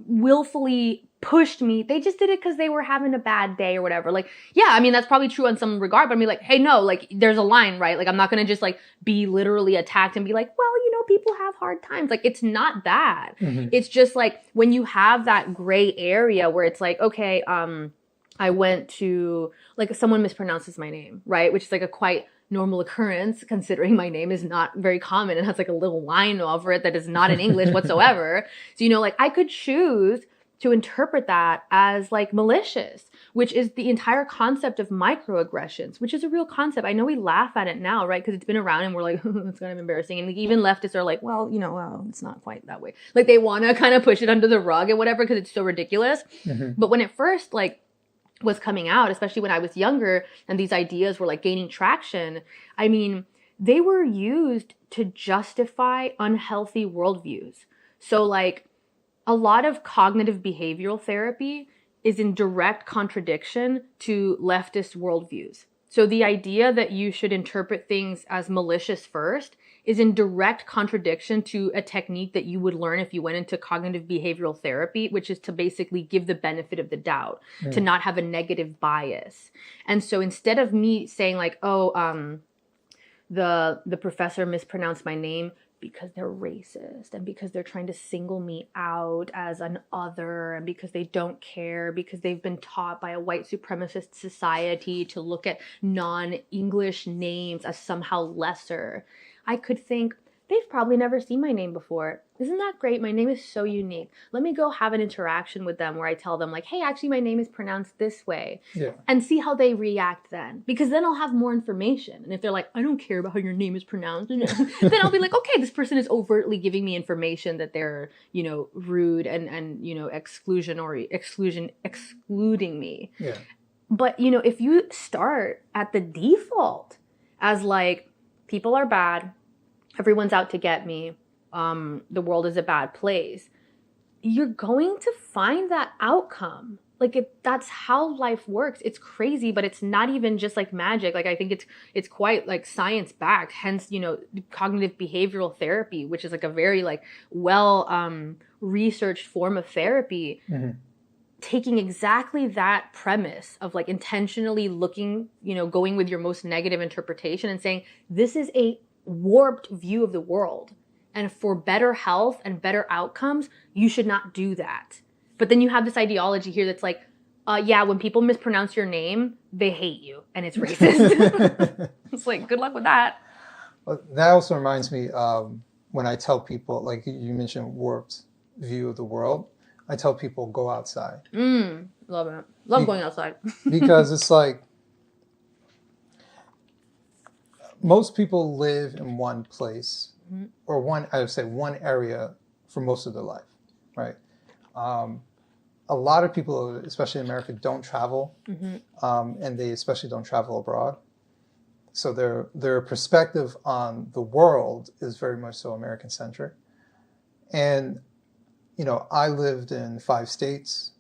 willfully pushed me, they just did it because they were having a bad day or whatever. Like, yeah, I mean, that's probably true on some regard, but I mean, like, hey, no, like, there's a line, right? Like, I'm not going to just like be literally attacked and be like, well, people have hard times. Like, it's not that. It's just like when you have that gray area where it's like, okay, I went to, like, someone mispronounces my name, right? Which is like a quite normal occurrence considering my name is not very common and has like a little line over it that is not in English whatsoever. So, like, I could choose to interpret that as like malicious, which is the entire concept of microaggressions, which is a real concept. I know we laugh at it now, right? Because it's been around and we're like, it's kind of embarrassing. And like, even leftists are like, well, it's not quite that way. Like they want to kind of push it under the rug and whatever because it's so ridiculous. But when it first like was coming out, especially when I was younger and these ideas were like gaining traction, I mean, they were used to justify unhealthy worldviews. So like, a lot of cognitive behavioral therapy is in direct contradiction to leftist worldviews. So the idea that you should interpret things as malicious first is in direct contradiction to a technique that you would learn if you went into cognitive behavioral therapy, which is to basically give the benefit of the doubt, to not have a negative bias. And so instead of me saying like, oh, the professor mispronounced my name because they're racist and because they're trying to single me out as an other and because they don't care, because they've been taught by a white supremacist society to look at non-English names as somehow lesser, I could think, they've probably never seen my name before. Isn't that great? My name is so unique. Let me go have an interaction with them where I tell them like, hey, actually my name is pronounced this way. Yeah. And see how they react then. Because then I'll have more information. And if they're like, I don't care about how your name is pronounced, then I'll be like, okay, this person is overtly giving me information that they're, rude and excluding me. Yeah. But, if you start at the default as like, people are bad, everyone's out to get me, the world is a bad place, you're going to find that outcome. Like that's how life works. It's crazy, but it's not even just like magic. Like I think it's quite like science backed. Hence, cognitive behavioral therapy, which is like a very like well researched form of therapy. Mm-hmm. Taking exactly that premise of like intentionally looking, going with your most negative interpretation and saying, this is a warped view of the world. And for better health and better outcomes, you should not do that. But then you have this ideology here that's like, when people mispronounce your name, they hate you and it's racist. It's like, good luck with that. Well, that also reminds me when I tell people, like you mentioned warped view of the world, I tell people go outside. Love it. Love going outside. Because it's like, most people live in one place or one area for most of their life, right? A lot of people, especially in America, don't travel, and they especially don't travel abroad. So their perspective on the world is very much so American-centric. And, I lived in 5 states,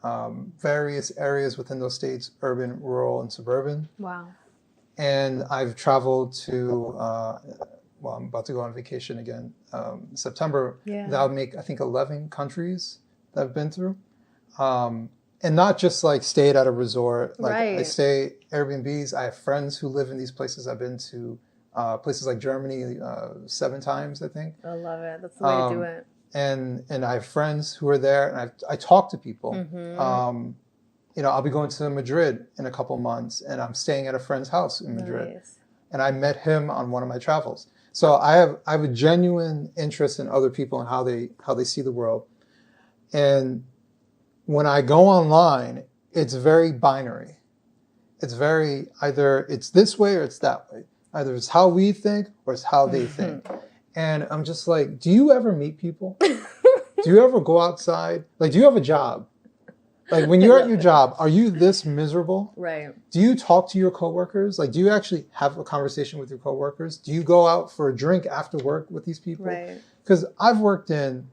various areas within those states, urban, rural, and suburban. Wow. And I've traveled to, I'm about to go on vacation again in September. Yeah. That'll make, I think, 11 countries that I've been through. And not just like stayed at a resort. Like right. I stay Airbnbs. I have friends who live in these places. I've been to places like Germany 7 times, I think. I love it. That's the way to do it. And I have friends who are there, and I talk to people. Mm-hmm. I'll be going to Madrid in a couple months, and I'm staying at a friend's house in Madrid. Nice. And I met him on one of my travels. So I have a genuine interest in other people and how they see the world. And when I go online, it's very binary. It's very either it's this way or it's that way. Either it's how we think or it's how they think. And I'm just like, do you ever meet people? Do you ever go outside? Like, do you have a job? Like, when you're at your job, are you this miserable? Right. Do you talk to your coworkers? Like, do you actually have a conversation with your coworkers? Do you go out for a drink after work with these people? Right. Because I've worked in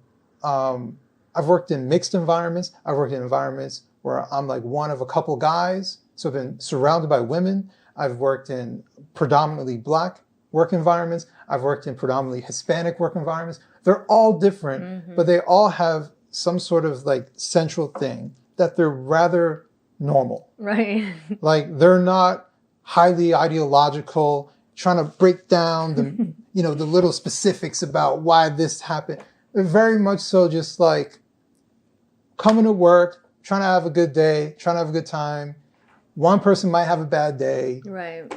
mixed environments. I've worked in environments where I'm like one of a couple guys. So I've been surrounded by women. I've worked in predominantly Black work environments. I've worked in predominantly Hispanic work environments. They're all different, but they all have some sort of like central thing that they're rather normal. Right. Like they're not highly ideological, trying to break down the, the little specifics about why this happened. They're very much so just like coming to work, trying to have a good day, trying to have a good time. One person might have a bad day. Right.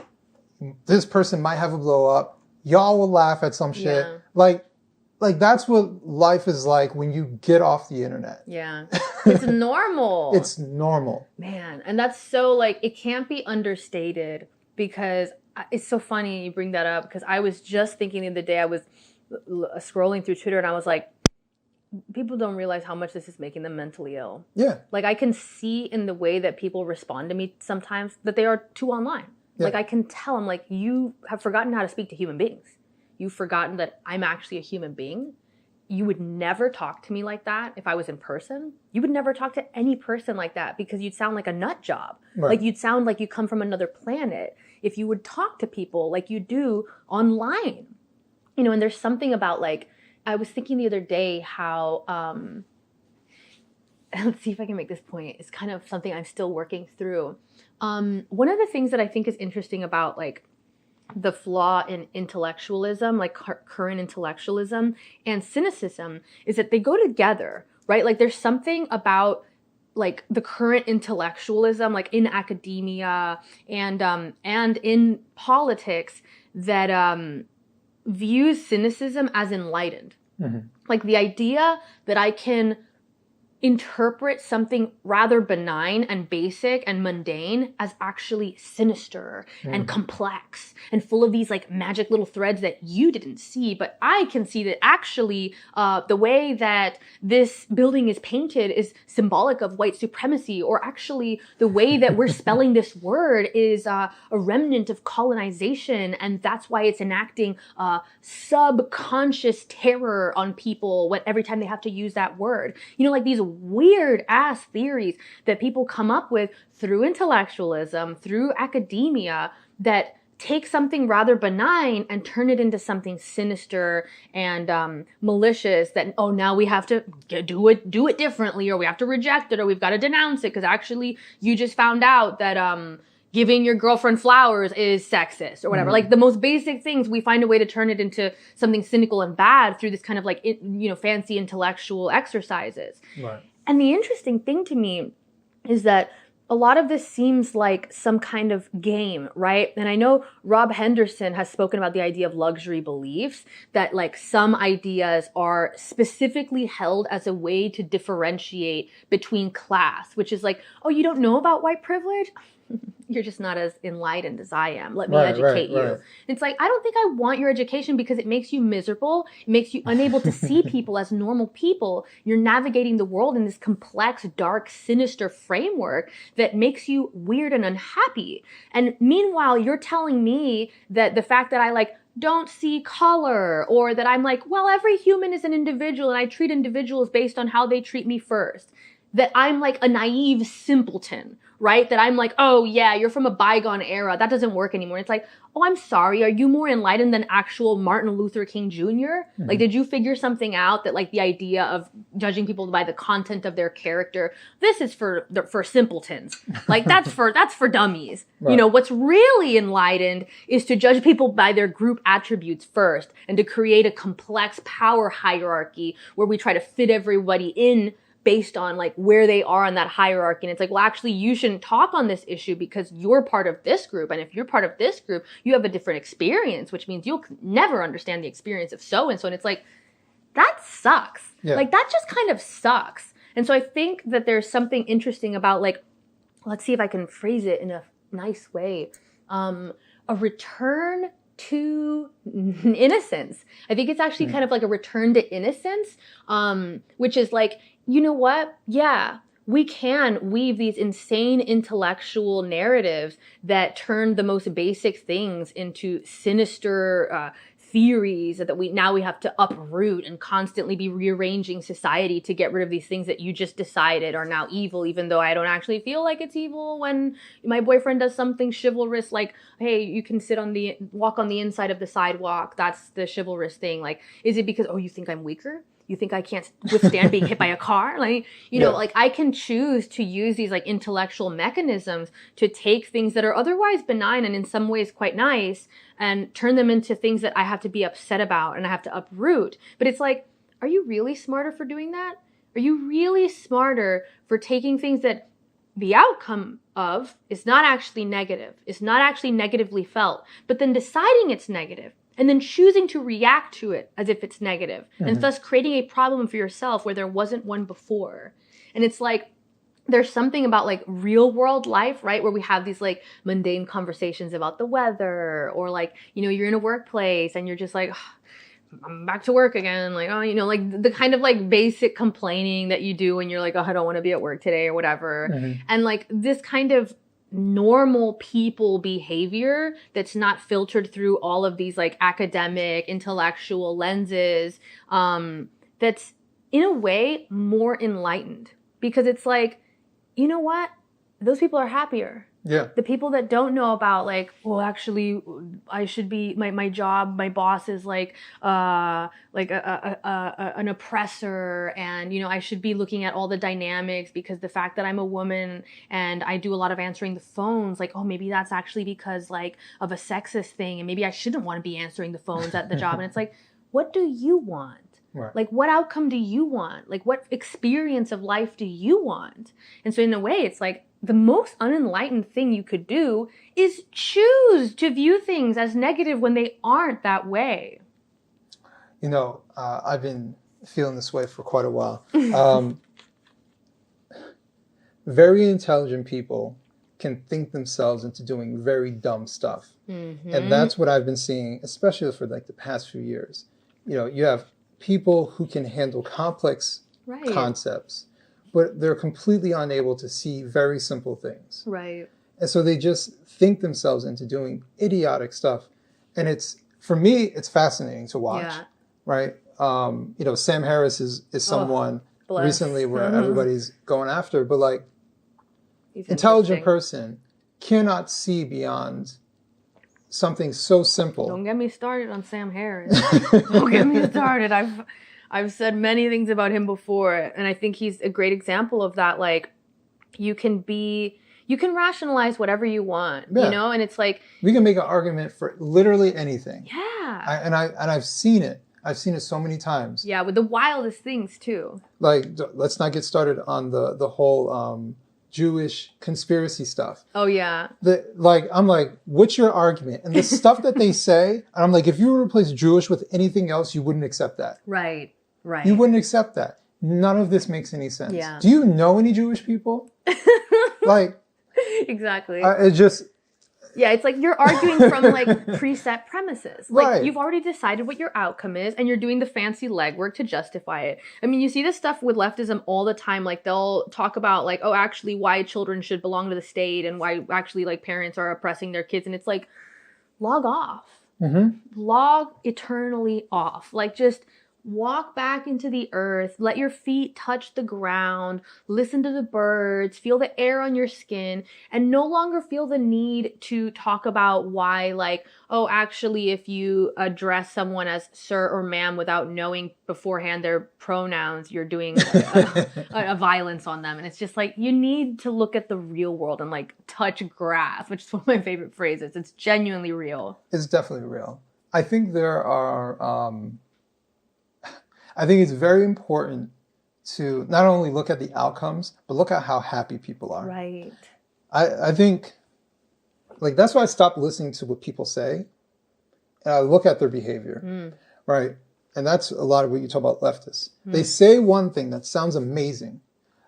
This person might have a blow up. Y'all will laugh at some shit. Yeah. Like that's what life is like when you get off the internet. Yeah. It's normal. It's normal. Man. And that's so like, it can't be understated because it's so funny you bring that up because I was just thinking the other day, I was scrolling through Twitter and I was like, people don't realize how much this is making them mentally ill. Yeah. Like I can see in the way that people respond to me sometimes that they are too online. Yeah. Like I can tell, I'm like, you have forgotten how to speak to human beings. You've forgotten that I'm actually a human being you would never talk to me like that if I was in person. You would never talk to any person like that because you'd sound like a nut job. Right. Like you'd sound like you come from another planet if you would talk to people like you do online. You know, and there's something about like, I was thinking the other day how, let's see if I can make this point. It's kind of something I'm still working through. One of the things that I think is interesting about like the flaw in intellectualism, like current intellectualism and cynicism, is that they go together, right? Like there's something about like the current intellectualism, like in academia and in politics that views cynicism as enlightened. Mm-hmm. Like the idea that I can interpret something rather benign and basic and mundane as actually sinister and complex and full of these like magic little threads that you didn't see, but I can see that actually the way that this building is painted is symbolic of white supremacy, or actually the way that we're spelling this word is a remnant of colonization, and that's why it's enacting subconscious terror on people every time they have to use that word. You know, like these weird ass theories that people come up with through intellectualism, through academia, that take something rather benign and turn it into something sinister and malicious that, oh, now we have to do it differently, or we have to reject it, or we've got to denounce it because actually you just found out that giving your girlfriend flowers is sexist or whatever. Mm-hmm. Like the most basic things, we find a way to turn it into something cynical and bad through this kind of like, fancy intellectual exercises. Right. And the interesting thing to me is that a lot of this seems like some kind of game, right? And I know Rob Henderson has spoken about the idea of luxury beliefs, that like some ideas are specifically held as a way to differentiate between class, which is like, oh, you don't know about white privilege? You're just not as enlightened as I am. Let me educate you. Right. It's like, I don't think I want your education because it makes you miserable. It makes you unable to see people as normal people. You're navigating the world in this complex, dark, sinister framework that makes you weird and unhappy. And meanwhile, you're telling me that the fact that I like don't see color, or that I'm like, well, every human is an individual and I treat individuals based on how they treat me first, that I'm like a naive simpleton, right? That I'm like, oh yeah, you're from a bygone era. That doesn't work anymore. It's like, oh, I'm sorry. Are you more enlightened than actual Martin Luther King Jr.? Mm-hmm. Like, did you figure something out that like the idea of judging people by the content of their character, this is for simpletons. Like that's for dummies. Right. You know, what's really enlightened is to judge people by their group attributes first, and to create a complex power hierarchy where we try to fit everybody in based on like where they are on that hierarchy. And it's like, well, actually you shouldn't talk on this issue because you're part of this group. And if you're part of this group, you have a different experience, which means you'll never understand the experience of so-and-so. And it's like, that sucks. Yeah. Like that just kind of sucks. And so I think that there's something interesting about like, let's see if I can phrase it in a nice way. A return to innocence. I think it's actually kind of like a return to innocence, which is like, you know what? Yeah, we can weave these insane intellectual narratives that turn the most basic things into sinister theories that we have to uproot and constantly be rearranging society to get rid of these things that you just decided are now evil, even though I don't actually feel like it's evil when my boyfriend does something chivalrous like, hey, you can walk on the inside of the sidewalk. That's the chivalrous thing. Like, is it because, oh, you think I'm weaker? You think I can't withstand being hit by a car? Like, you know, like I can choose to use these like intellectual mechanisms to take things that are otherwise benign and in some ways quite nice and turn them into things that I have to be upset about and I have to uproot. But it's like, are you really smarter for doing that? Are you really smarter for taking things that the outcome of is not actually negative, is not actually negatively felt, but then deciding it's negative, and then choosing to react to it as if it's negative, and thus creating a problem for yourself where there wasn't one before? And it's like, there's something about like real world life, right? Where we have these like mundane conversations about the weather, or like, you know, you're in a workplace and you're just like, oh, I'm back to work again. Like, oh, you know, like the kind of like basic complaining that you do when you're like, oh, I don't want to be at work today or whatever. And like this kind of normal people behavior that's not filtered through all of these like academic, intellectual lenses, that's in a way more enlightened, because it's like, you know what? Those people are happier. Yeah. The people that don't know about, like, well, actually, I should be, my job, my boss is like an oppressor, and, you know, I should be looking at all the dynamics, because the fact that I'm a woman and I do a lot of answering the phones, like, oh, maybe that's actually because, like, of a sexist thing, and maybe I shouldn't want to be answering the phones at the job. And it's like, what do you want? Right. Like, what outcome do you want? Like, what experience of life do you want? And so in a way, it's like, the most unenlightened thing you could do is choose to view things as negative when they aren't that way. You know, I've been feeling this way for quite a while. Very intelligent people can think themselves into doing very dumb stuff. Mm-hmm. And that's what I've been seeing, especially for like the past few years. You know, you have people who can handle complex concepts, but they're completely unable to see very simple things. Right. And so they just think themselves into doing idiotic stuff. And it's, for me, it's fascinating to watch. Yeah. Right. You know, Sam Harris is someone recently where everybody's going after, but like, intelligent person cannot see beyond something so simple. Don't get me started on Sam Harris. Don't get me started. I've said many things about him before, and I think he's a great example of that. Like, you can rationalize whatever you want, you know, and it's like, we can make an argument for literally anything. Yeah. I've seen it. I've seen it so many times. Yeah, with the wildest things too. Like, let's not get started on the whole Jewish conspiracy stuff. Oh yeah. I'm like, what's your argument? And the stuff that they say, and I'm like, if you were to replace Jewish with anything else, you wouldn't accept that. Right. Right. You wouldn't accept that. None of this makes any sense. Yeah. Do you know any Jewish people? Like, exactly. It just. Yeah, it's like you're arguing from like preset premises. Like you've already decided what your outcome is, and you're doing the fancy legwork to justify it. I mean, you see this stuff with leftism all the time. Like they'll talk about like, oh, actually, why children should belong to the state, and why actually like parents are oppressing their kids, and it's like, log off, log eternally off. Like just walk back into the earth, let your feet touch the ground, listen to the birds, feel the air on your skin, and no longer feel the need to talk about why, like, oh, actually, if you address someone as sir or ma'am without knowing beforehand their pronouns, you're doing a violence on them. And it's just like, you need to look at the real world and like touch grass, which is one of my favorite phrases. It's genuinely real. It's definitely real. I think there are... I think it's very important to not only look at the outcomes, but look at how happy people are. Right. I think, like, that's why I stopped listening to what people say, and I look at their behavior, right? And that's a lot of what you talk about leftists. They say one thing that sounds amazing.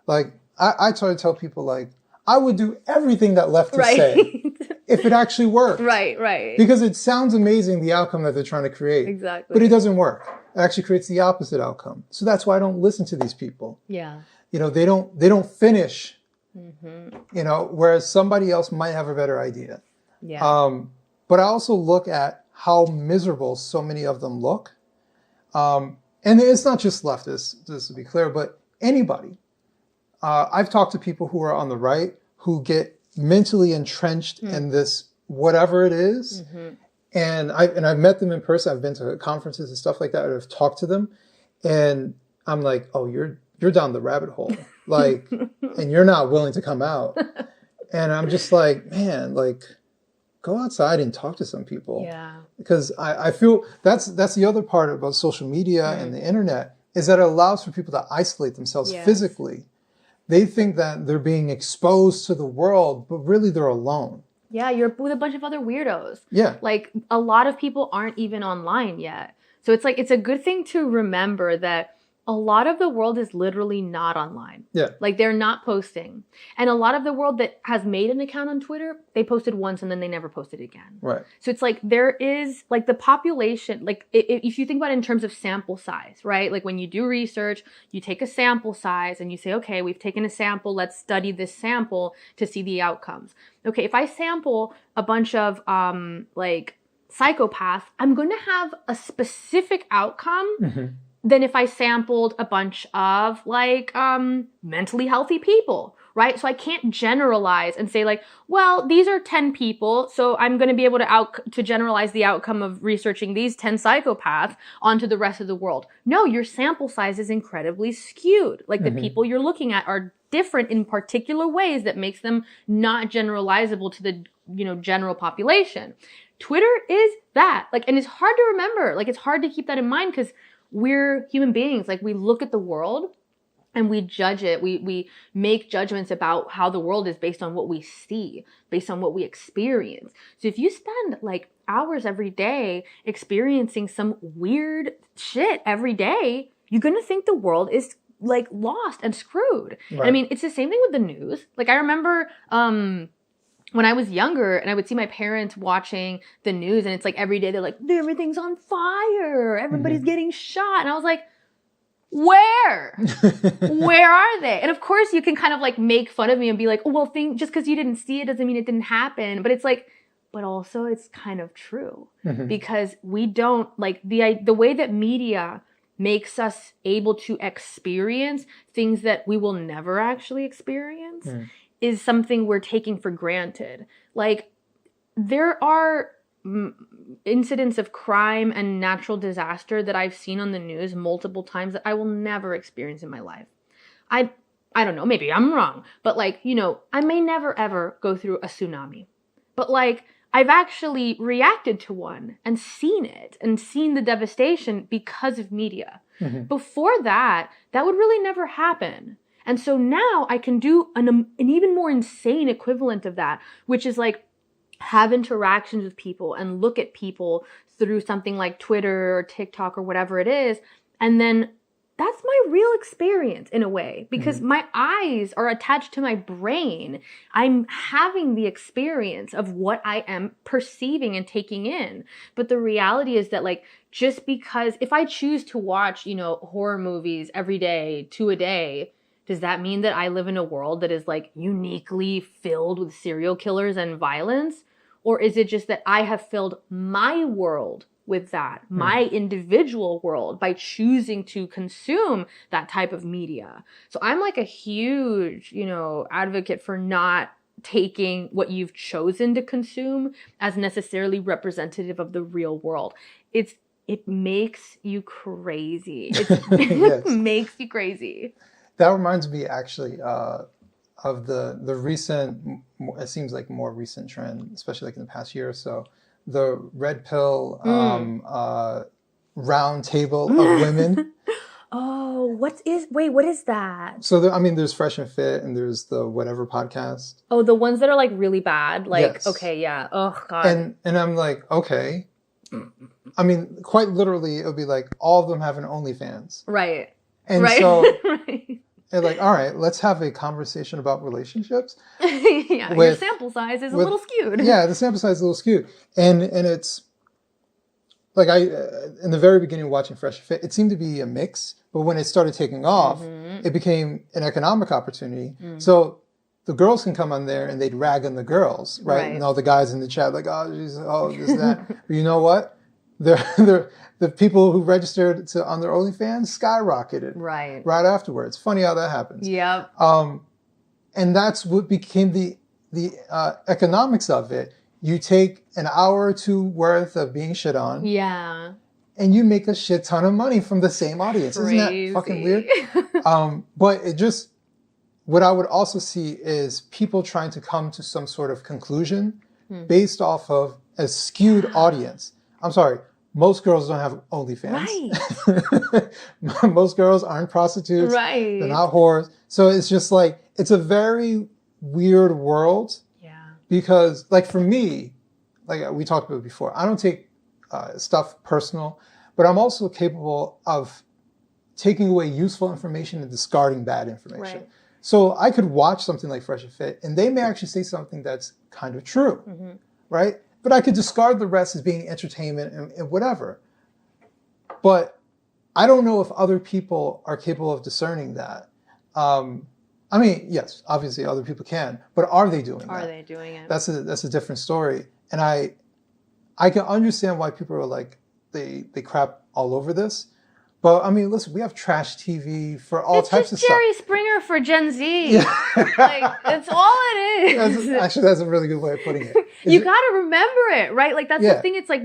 Like, I try to tell people, like, I would do everything that leftists say if it actually worked. Right. Because it sounds amazing, the outcome that they're trying to create. Exactly. But it doesn't work. It actually creates the opposite outcome. So that's why I don't listen to these people. Yeah. You know, they don't finish, you know, whereas somebody else might have a better idea. Yeah. But I also look at how miserable so many of them look. And it's not just leftists, just to be clear, but anybody. I've talked to people who are on the right who get mentally entrenched in this, whatever it is. And I've met them in person. I've been to conferences and stuff like that. I've talked to them, and I'm like, oh, you're down the rabbit hole, like, and you're not willing to come out. And I'm just like, man, like, go outside and talk to some people. Yeah. Because I feel that's the other part about social media and the internet, is that it allows for people to isolate themselves physically. They think that they're being exposed to the world, but really they're alone. Yeah, you're with a bunch of other weirdos. Yeah. Like, a lot of people aren't even online yet. So it's like, it's a good thing to remember that a lot of the world is literally not online. Yeah. Like, they're not posting. And a lot of the world that has made an account on Twitter, they posted once and then they never posted again. Right. So it's like, there is, like, the population, like, if you think about it in terms of sample size, right? Like, when you do research, you take a sample size and you say, okay, we've taken a sample, let's study this sample to see the outcomes. Okay, if I sample a bunch of, like, psychopaths, I'm going to have a specific outcome than if I sampled a bunch of like mentally healthy people, right? So I can't generalize and say like, well, these are 10 people, so I'm going to be able to generalize the outcome of researching these 10 psychopaths onto the rest of the world. No, your sample size is incredibly skewed. Like the people you're looking at are different in particular ways that makes them not generalizable to the, general population. Twitter is that. Like, and it's hard to remember. Like, it's hard to keep that in mind because we're human beings. Like, we look at the world and we judge it. We make judgments about how the world is based on what we see, based on what we experience. So if you spend like hours every day experiencing some weird shit every day, you're going to think the world is like lost and screwed. Right. And I mean, it's the same thing with the news. Like I remember, when I was younger and I would see my parents watching the news and it's like every day they're like, everything's on fire. Everybody's getting shot. And I was like, where? Where are they? And of course you can kind of like make fun of me and be like, oh, well, just because you didn't see it doesn't mean it didn't happen. But it's like, but also it's kind of true because we don't like the way that media makes us able to experience things that we will never actually experience is something we're taking for granted. Like there are incidents of crime and natural disaster that I've seen on the news multiple times that I will never experience in my life. I don't know, maybe I'm wrong, but like, I may never ever go through a tsunami. But like I've actually reacted to one and seen it and seen the devastation because of media. Before that would really never happen. And so now I can do an even more insane equivalent of that, which is like have interactions with people and look at people through something like Twitter or TikTok or whatever it is. And then that's my real experience in a way because my eyes are attached to my brain. I'm having the experience of what I am perceiving and taking in. But the reality is that like, just because if I choose to watch, horror movies every day, 2 a day, does that mean that I live in a world that is like uniquely filled with serial killers and violence? Or is it just that I have filled my world with that, my individual world, by choosing to consume that type of media? So I'm like a huge, advocate for not taking what you've chosen to consume as necessarily representative of the real world. It makes you crazy. It makes you crazy. That reminds me actually of the recent, it seems like more recent trend, especially like in the past year or so, the red pill round table of women. Oh, what is that? So there's Fresh and Fit and there's the whatever podcast. Oh, the ones that are like really bad. Like, yes. Okay, yeah. Oh God. And I'm like, okay. Quite literally, it would be like all of them have an OnlyFans. Right. And right. so right. they're like, all right, let's have a conversation about relationships. Yeah, your sample size is a little skewed. Yeah, the sample size is a little skewed. And it's like in the very beginning of watching Fresh and Fit, it seemed to be a mix. But when it started taking off, it became an economic opportunity. So the girls can come on there and they'd rag on the girls, right? And all the guys in the chat like, oh, geez, oh, this, that. But you know what? The people who registered on their OnlyFans skyrocketed right afterwards. Funny how that happens. Yep. And that's what became the economics of it. You take an hour or two worth of being shit on. Yeah. And you make a shit ton of money from the same audience. Crazy. Isn't that fucking weird? But it just, what I would also see is people trying to come to some sort of conclusion based off of a skewed audience. I'm sorry. Most girls don't have OnlyFans. Right. Most girls aren't prostitutes. Right. They're not whores. So it's just like, it's a very weird world. Yeah. Because like for me, like we talked about before, I don't take stuff personal, but I'm also capable of taking away useful information and discarding bad information. Right. So I could watch something like Fresh and Fit and they may actually say something that's kind of true. Right? But I could discard the rest as being entertainment and whatever. But I don't know if other people are capable of discerning that. Yes, obviously other people can, but are they doing that? Are they doing it? That's a different story. And I can understand why people are like, they crap all over this. But I mean, listen, we have trash TV for all types of It's just Jerry stuff. Springer for Gen Z. Yeah. Like, that's all it is. That's a really good way of putting it. You got to remember it, right? Like, that's Yeah. the thing. It's like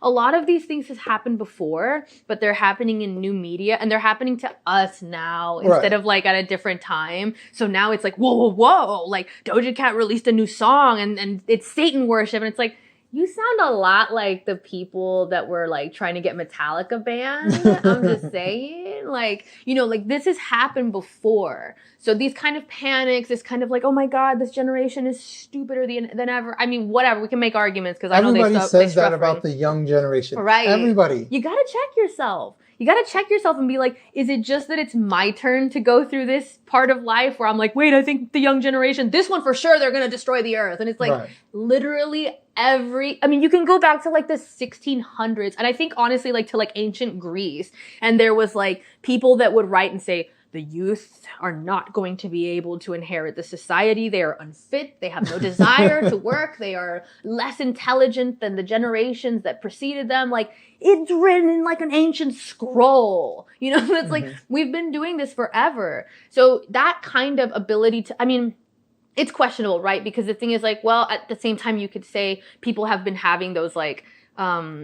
a lot of these things has happened before, but they're happening in new media and they're happening to us now instead of like at a different time. So now it's like, whoa. Like, Doja Cat released a new song and it's Satan worship. And it's like, you sound a lot like the people that were like trying to get Metallica banned. I'm just saying, like, you know, like this has happened before. So these kind of panics, this kind of like, oh my God, this generation is stupider than ever. I mean, whatever. We can make arguments because I know everybody says that about the young generation. Right. Everybody. You got to check yourself. You got to check yourself and be like, is it just that it's my turn to go through this part of life where I'm like, wait, I think the young generation, this one for sure, they're going to destroy the earth. And it's like literally I mean, you can go back to like the 1600s. And I think honestly, like to like ancient Greece. And there was like people that would write and say, the youth are not going to be able to inherit the society. They are unfit. They have no desire to work. They are less intelligent than the generations that preceded them. Like, it's written in like an ancient scroll. You know, it's like, we've been doing this forever. So that kind of ability to, I mean, it's questionable, right? Because the thing is like, well, at the same time, you could say people have been having those like,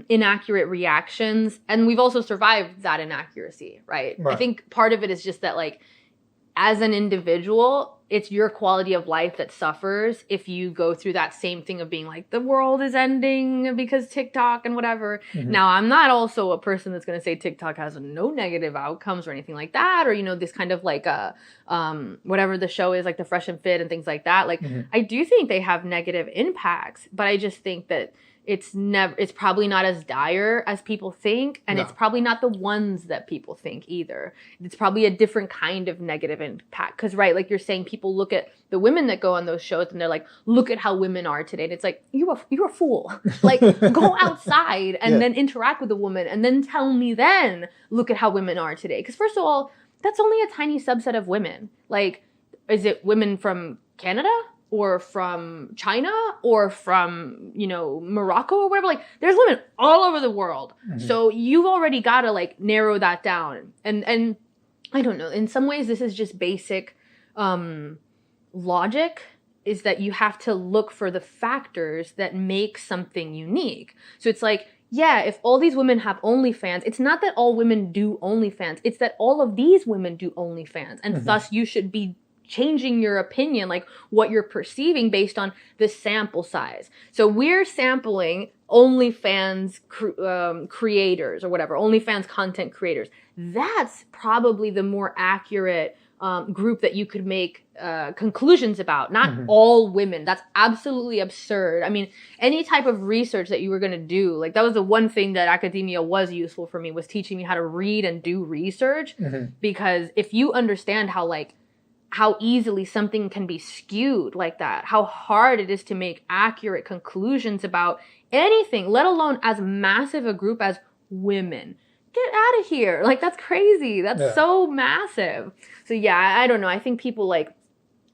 inaccurate reactions. And we've also survived that inaccuracy, right? I think part of it is just that like, as an individual, it's your quality of life that suffers if you go through that same thing of being like, the world is ending because TikTok and whatever. Now, I'm not also a person that's going to say TikTok has no negative outcomes or anything like that. Or, you know, this kind of like, whatever the show is, like the Fresh and Fit and things like that. Like, I do think they have negative impacts, but I just think that it's probably not as dire as people think. And it's probably not the ones that people think either. It's probably a different kind of negative impact. Cause right, like you're saying, people look at the women that go on those shows and they're like, look at how women are today. And it's like, you're a fool. Like go outside and then interact with a woman and then tell me then, look at how women are today. Cause first of all, that's only a tiny subset of women. Like, is it women from Canada? Or from China or from, you know, Morocco or whatever. Like there's women all over the world. So you've already got to like narrow that down. And I don't know, in some ways this is just basic logic, is that you have to look for the factors that make something unique. So it's like, yeah, if all these women have OnlyFans, it's not that all women do OnlyFans. It's that all of these women do OnlyFans. And thus you should be changing your opinion, like what you're perceiving based on the sample size. So we're sampling OnlyFans creators or whatever, OnlyFans content creators. That's probably the more accurate group that you could make conclusions about, not all women. That's absolutely absurd. I mean, any type of research that you were going to do, like that was the one thing that academia was useful for me, was teaching me how to read and do research. Because if you understand how easily something can be skewed like that, how hard it is to make accurate conclusions about anything, let alone as massive a group as women. Get out of here. Like, that's crazy. That's so massive. So yeah, I don't know. I think people like,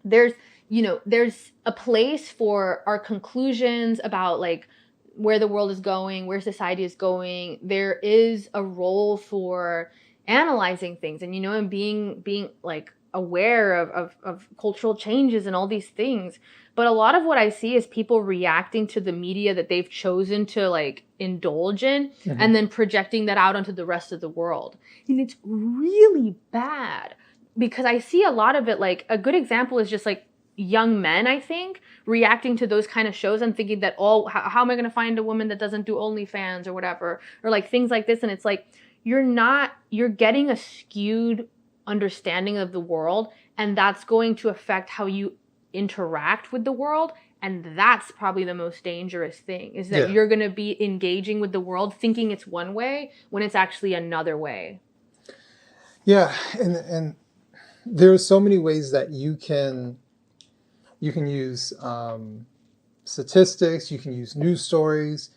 there's a place for our conclusions about like where the world is going, where society is going. There is a role for analyzing things and, you know, and being like, aware of cultural changes and all these things. But a lot of what I see is people reacting to the media that they've chosen to like indulge in and then projecting that out onto the rest of the world. And it's really bad because I see a lot of it. Like a good example is just like young men, I think, reacting to those kind of shows and thinking that, how am I going to find a woman that doesn't do OnlyFans or whatever, or like things like this. And it's like, you're getting a skewed understanding of the world, and that's going to affect how you interact with the world. And that's probably the most dangerous thing, is that you're going to be engaging with the world thinking it's one way when it's actually another way. Yeah, and there are so many ways that you can use statistics, you can use news stories,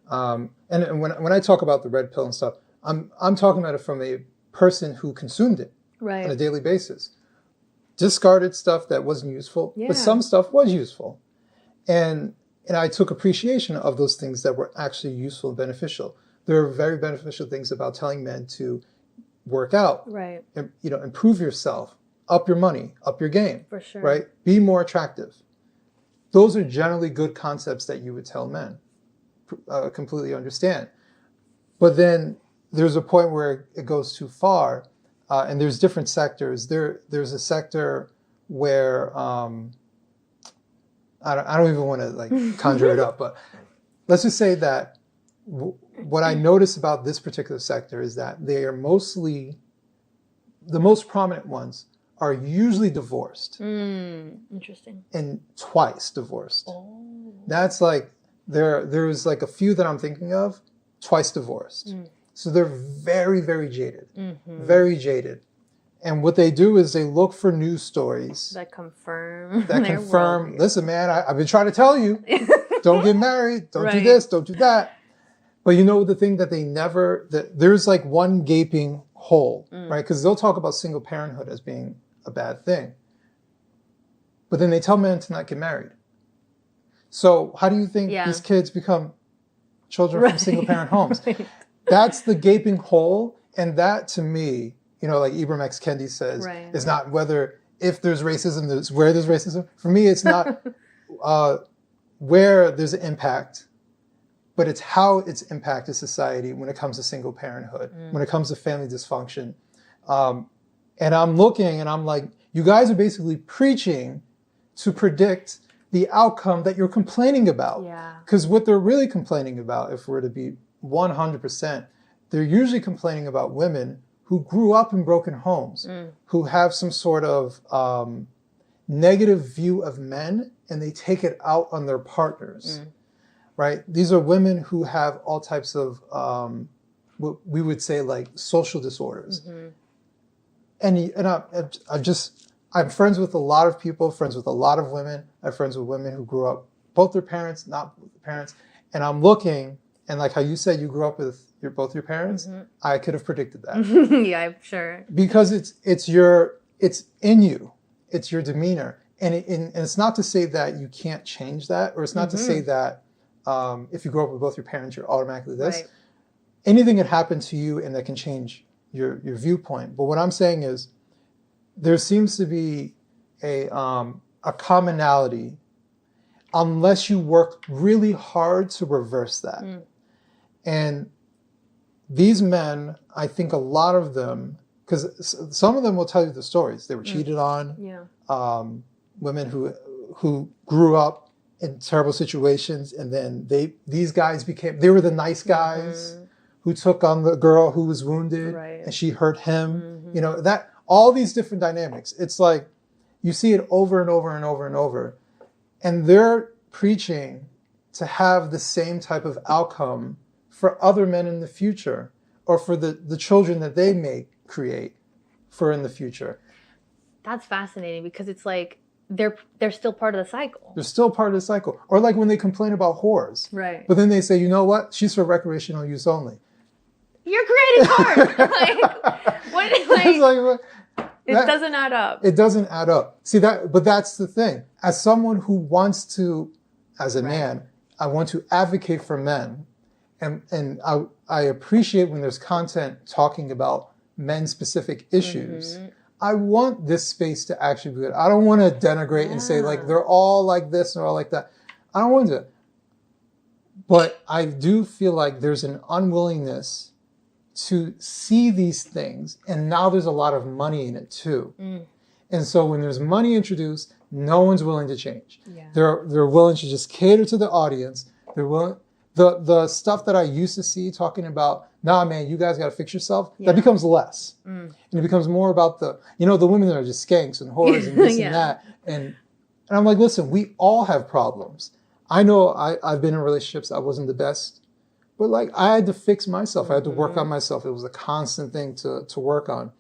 and when I talk about the red pill and stuff, I'm talking about it from a person who consumed it on a daily basis. Discarded stuff that wasn't useful, but some stuff was useful. And I took appreciation of those things that were actually useful and beneficial. There are very beneficial things about telling men to work out, Right. you know, improve yourself, up your money, up your game, For sure. right? Be more attractive. Those are generally good concepts that you would tell men. Completely understand. But then there's a point where it goes too far, and there's different sectors. There's a sector where I don't even want to like conjure it up, but let's just say that what I notice about this particular sector is that they are mostly, the most prominent ones are usually divorced. Interesting. And twice divorced. Oh. That's like, there's like a few that I'm thinking of, twice divorced. So they're very, very jaded. Very jaded. And what they do is they look for news stories that confirm. Listen, man, I've been trying to tell you, don't get married, don't do this, don't do that. But you know, the thing that there's like one gaping hole, right? Because they'll talk about single parenthood as being a bad thing. But then they tell men to not get married. So how do you think these kids become children from single parent homes? That's the gaping hole. And that to me, you know, like Ibram X. Kendi says, is not if there's racism, there's where there's racism. For me, it's not where there's an impact, but it's how it's impacted society when it comes to single parenthood, when it comes to family dysfunction. And I'm looking and I'm like, you guys are basically preaching to predict the outcome that you're complaining about. Because what they're really complaining about, if we're to be 100%, they're usually complaining about women who grew up in broken homes, who have some sort of negative view of men, and they take it out on their partners, right? These are women who have all types of, what we would say like social disorders. And I'm friends with a lot of people, friends with a lot of women. I'm friends with women who grew up, both their parents, not both their parents. And I'm looking, and like how you said you grew up with both your parents, I could have predicted that. Yeah, I'm sure. Because it's in you, it's your demeanor, and it's not to say that you can't change that, or it's not to say that if you grow up with both your parents, you're automatically this. Anything can happen to you, and that can change your viewpoint. But what I'm saying is, there seems to be a commonality, unless you work really hard to reverse that. And these men, I think a lot of them, because some of them will tell you the stories. They were cheated on. Women who grew up in terrible situations, and then these guys they were the nice guys who took on the girl who was wounded, and she hurt him. You know, that all these different dynamics. It's like you see it over and over and over and over. And they're preaching to have the same type of outcome for other men in the future, or for the children that they may create for in the future. That's fascinating, because it's like they're still part of the cycle. They're still part of the cycle. Or like when they complain about whores. But then they say, you know what? She's for recreational use only. You're creating harm. It doesn't add up. It doesn't add up. See that, but that's the thing. As someone who wants to, as a man, I want to advocate for men. And I appreciate when there's content talking about men-specific issues. I want this space to actually be good. I don't want to denigrate and say like they're all like this and all like that. I don't want to. But I do feel like there's an unwillingness to see these things, and now there's a lot of money in it too. And so when there's money introduced, no one's willing to change. They're willing to just cater to the audience. They're willing. The stuff that I used to see talking about, nah, man, you guys got to fix yourself, that becomes less. And it becomes more about the women that are just skanks and whores and this and that. And I'm like, listen, we all have problems. I know I've been in relationships that wasn't the best, but like I had to fix myself. I had to work on myself. It was a constant thing to work on.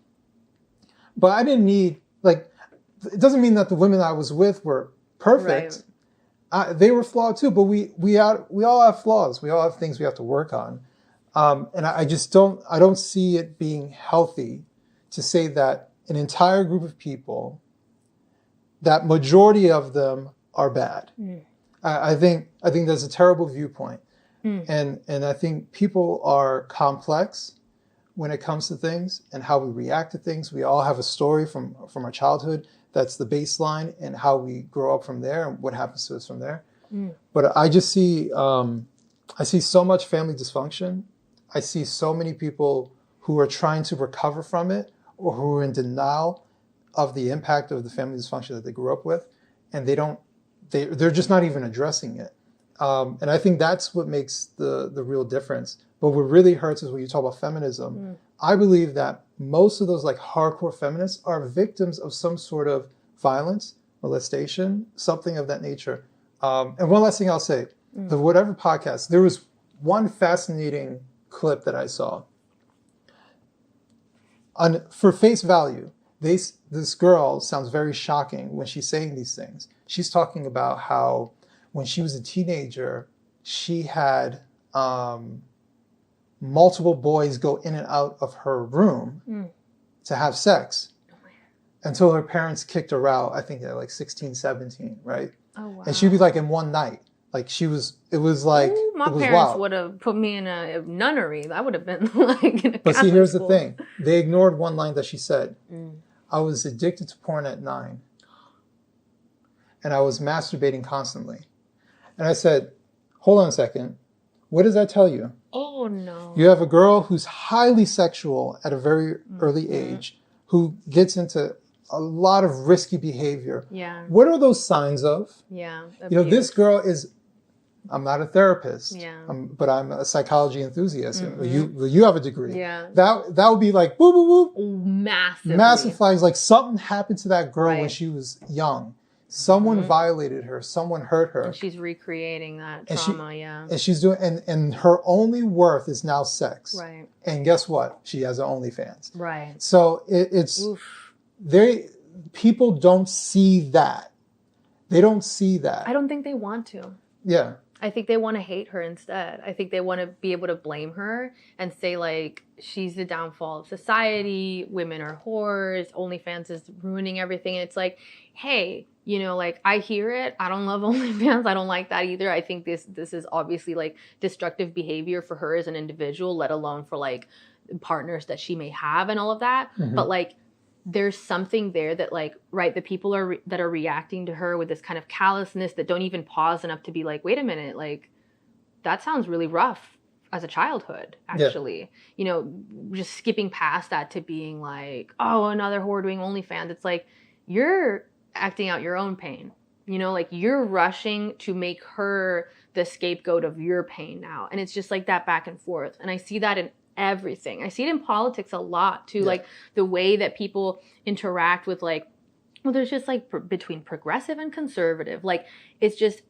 But I didn't need, like, it doesn't mean that the women I was with were perfect. They were flawed too, but we all have flaws. We all have things we have to work on. And I don't see it being healthy to say that an entire group of people, that majority of them are bad. I think that's a terrible viewpoint. And I think people are complex. when it comes to things and how we react to things. We all have a story from our childhood that's the baseline, and how we grow up from there and what happens to us from there. But I just see so much family dysfunction. I see so many people who are trying to recover from it, or who are in denial of the impact of the family dysfunction that they grew up with, and they're just not even addressing it. And I think that's what makes the real difference. But what really hurts is when you talk about feminism. I believe that most of those like hardcore feminists are victims of some sort of violence, molestation, something of that nature. And one last thing I'll say, the Whatever podcast, there was one fascinating clip that I saw. For face value, this girl sounds very shocking when she's saying these things. She's talking about how when she was a teenager, she had multiple boys go in and out of her room to have sex until her parents kicked her out, I think at like 16, 17, right? Oh, wow. And she'd be like in one night. Like it was like, Ooh, my it was parents wild. would have put me in a nunnery. That would have been like in a But see, Catholic here's school. the thing. They ignored one line that she said. I was addicted to porn at 9. And I was masturbating constantly. And I said, hold on a second. What does that tell you? Oh, no. You have a girl who's highly sexual at a very early age, who gets into a lot of risky behavior. Yeah. What are those signs of? Yeah. This girl is, I'm not a therapist, Yeah. but I'm a psychology enthusiast. You have a degree. Yeah. That would be like, boop, boop, boop. Massively. Massive flags. Like something happened to that girl when Right. she was young. Someone violated her. Someone hurt her. And she's recreating that And trauma, And she's doing, and her only worth is now sex. Right. And guess what? She has an OnlyFans. Right. So it's, Oof. people don't see that. They don't see that. I don't think they want to. Yeah. I think they want to hate her instead. I think they want to be able to blame her and say, like, she's the downfall of society, women are whores, OnlyFans is ruining everything. And it's like, hey, like, I hear it. I don't love OnlyFans. I don't like that either. I think this is obviously, like, destructive behavior for her as an individual, let alone for, like, partners that she may have and all of that. But, like, there's something there that, like, right, the people that are reacting to her with this kind of callousness that don't even pause enough to be like, wait a minute, like, that sounds really rough as a childhood, actually. Yeah. Just skipping past that to being like, oh, another whore doing OnlyFans. It's like, you're acting out your own pain. Like, you're rushing to make her the scapegoat of your pain now. And it's just like that back and forth. And I see that in everything. I see it in politics a lot too, like the way that people interact with, like, well, there's just like between progressive and conservative, like, it's just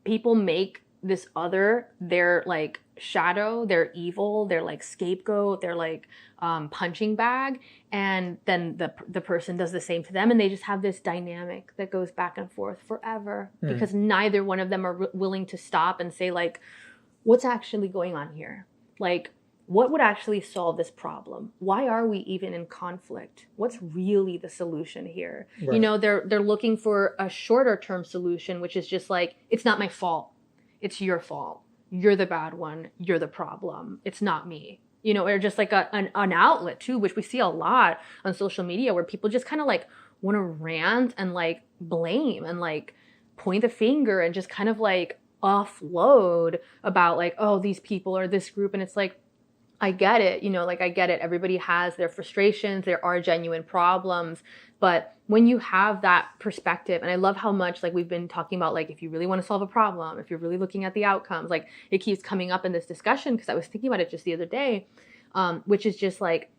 people make this other their, like, shadow, their evil, their, like, scapegoat, their, like, punching bag, and then the person does the same to them, and they just have this dynamic that goes back and forth forever because neither one of them are willing to stop and say, like, what's actually going on here? Like, what would actually solve this problem? Why are we even in conflict? What's really the solution here? Right. They're looking for a shorter term solution, which is just like, it's not my fault. It's your fault. You're the bad one. You're the problem. It's not me. Or just like an outlet too, which we see a lot on social media where people just kind of like want to rant and like blame and like point the finger and just kind of like offload about like, oh, these people or this group. And it's like, I get it, I get it. Everybody has their frustrations. There are genuine problems. But when you have that perspective, and I love how much, like, we've been talking about, like, if you really want to solve a problem, if you're really looking at the outcomes, like, it keeps coming up in this discussion because I was thinking about it just the other day, which is just like,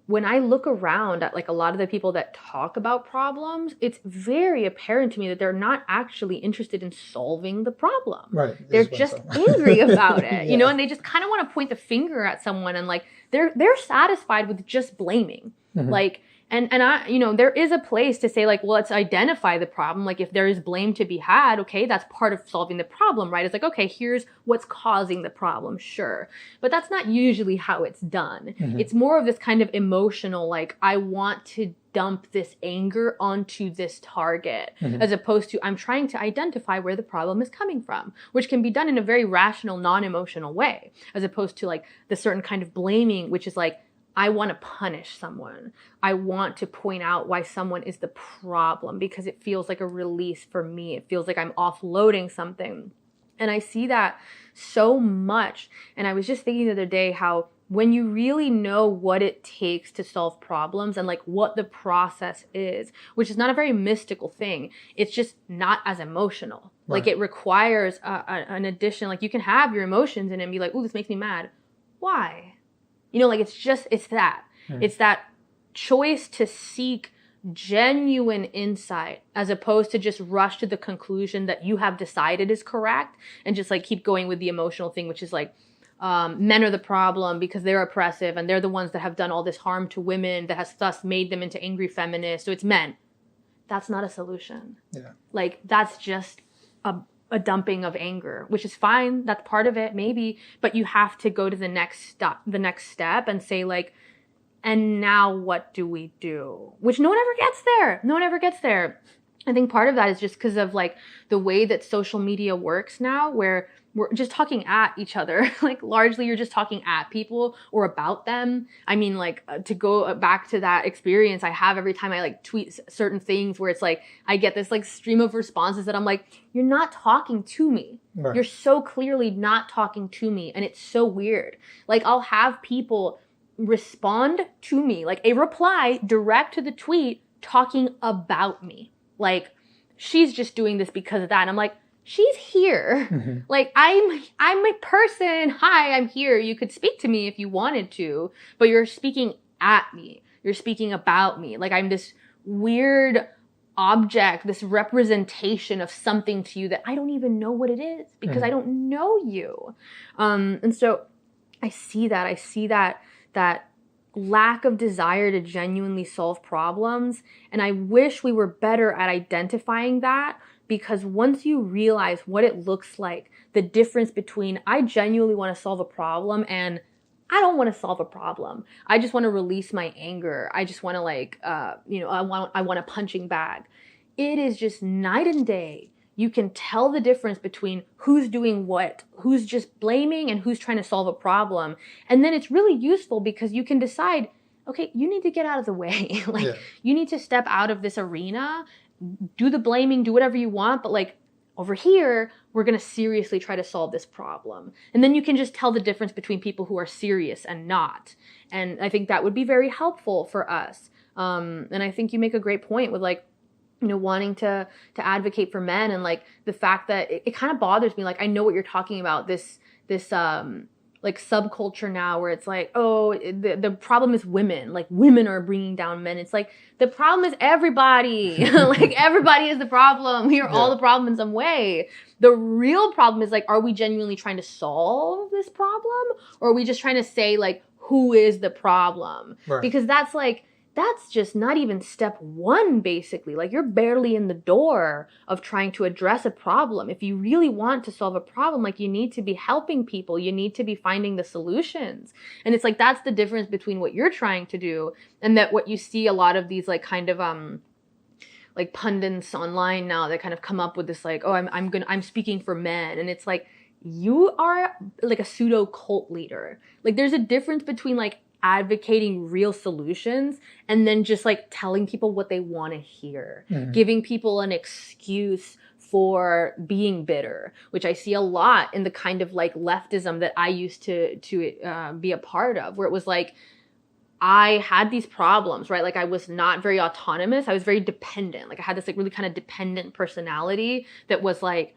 when I look around at, like, a lot of the people that talk about problems, it's very apparent to me that they're not actually interested in solving the problem. Right. They're just angry about it, and they just kind of want to point the finger at someone and, like, they're satisfied with just blaming. Like, and I, there is a place to say, like, well, let's identify the problem. Like, if there is blame to be had, okay, that's part of solving the problem, right? It's like, okay, here's what's causing the problem, sure. But that's not usually how it's done. It's more of this kind of emotional, like, I want to dump this anger onto this target, as opposed to I'm trying to identify where the problem is coming from, which can be done in a very rational, non-emotional way, as opposed to, like, the certain kind of blaming, which is like, I want to punish someone. I want to point out why someone is the problem because it feels like a release for me. It feels like I'm offloading something. And I see that so much. And I was just thinking the other day how when you really know what it takes to solve problems and like what the process is, which is not a very mystical thing, it's just not as emotional. Right. Like it requires an addition, like you can have your emotions in it and be like, oh, this makes me mad. Why? You know, like it's that. It's that choice to seek genuine insight as opposed to just rush to the conclusion that you have decided is correct and just like keep going with the emotional thing, which is like, men are the problem because they're oppressive and they're the ones that have done all this harm to women that has thus made them into angry feminists. So it's men. That's not a solution. Yeah. Like that's just a dumping of anger, which is fine. That's part of it, maybe, but you have to go to the next step and say like, and now what do we do? Which no one ever gets there. I think part of that is just because of like the way that social media works now, where we're just talking at each other. Like largely you're just talking at people or about them. I mean, like to go back to that experience I have every time I like tweet certain things where it's like, I get this like stream of responses that I'm like, you're not talking to me. Right. You're so clearly not talking to me. And it's so weird. Like I'll have people respond to me, like a reply direct to the tweet talking about me. Like she's just doing this because of that. And I'm like, she's here. Mm-hmm. Like I'm a person. Hi, I'm here. You could speak to me if you wanted to, but you're speaking at me. You're speaking about me. Like I'm this weird object, this representation of something to you that I don't even know what it is because I don't know you. And so I see that lack of desire to genuinely solve problems. And I wish we were better at identifying that, because once you realize what it looks like, the difference between I genuinely want to solve a problem and I don't want to solve a problem. I just want to release my anger. I just want to like, I want a punching bag. It is just night and day. You can tell the difference between who's doing what, who's just blaming and who's trying to solve a problem. And then it's really useful because you can decide, okay, you need to get out of the way. You need to step out of this arena, do the blaming, do whatever you want. But like over here, we're going to seriously try to solve this problem. And then you can just tell the difference between people who are serious and not. And I think that would be very helpful for us. And I think you make a great point with like, wanting to advocate for men and like the fact that it kind of bothers me. Like, I know what you're talking about, this like subculture now where it's like, oh, the problem is women. Like women are bringing down men. It's like, the problem is everybody. Like everybody is the problem. We are all the problem in some way. The real problem is like, are we genuinely trying to solve this problem? Or are we just trying to say like, who is the problem? Right. Because that's just not even step one, basically. Like you're barely in the door of trying to address a problem. If you really want to solve a problem, like you need to be helping people. You need to be finding the solutions. And it's like, that's the difference between what you're trying to do and that what you see a lot of these like kind of, like pundits online now that kind of come up with this like, oh, I'm speaking for men. And it's like, you are like a pseudo cult leader. Like there's a difference between like advocating real solutions and then just like telling people what they want to hear, giving people an excuse for being bitter, which I see a lot in the kind of like leftism that I used to be a part of, where it was like, I had these problems, right? Like I was not very autonomous. I was very dependent. Like I had this like really kind of dependent personality that was like,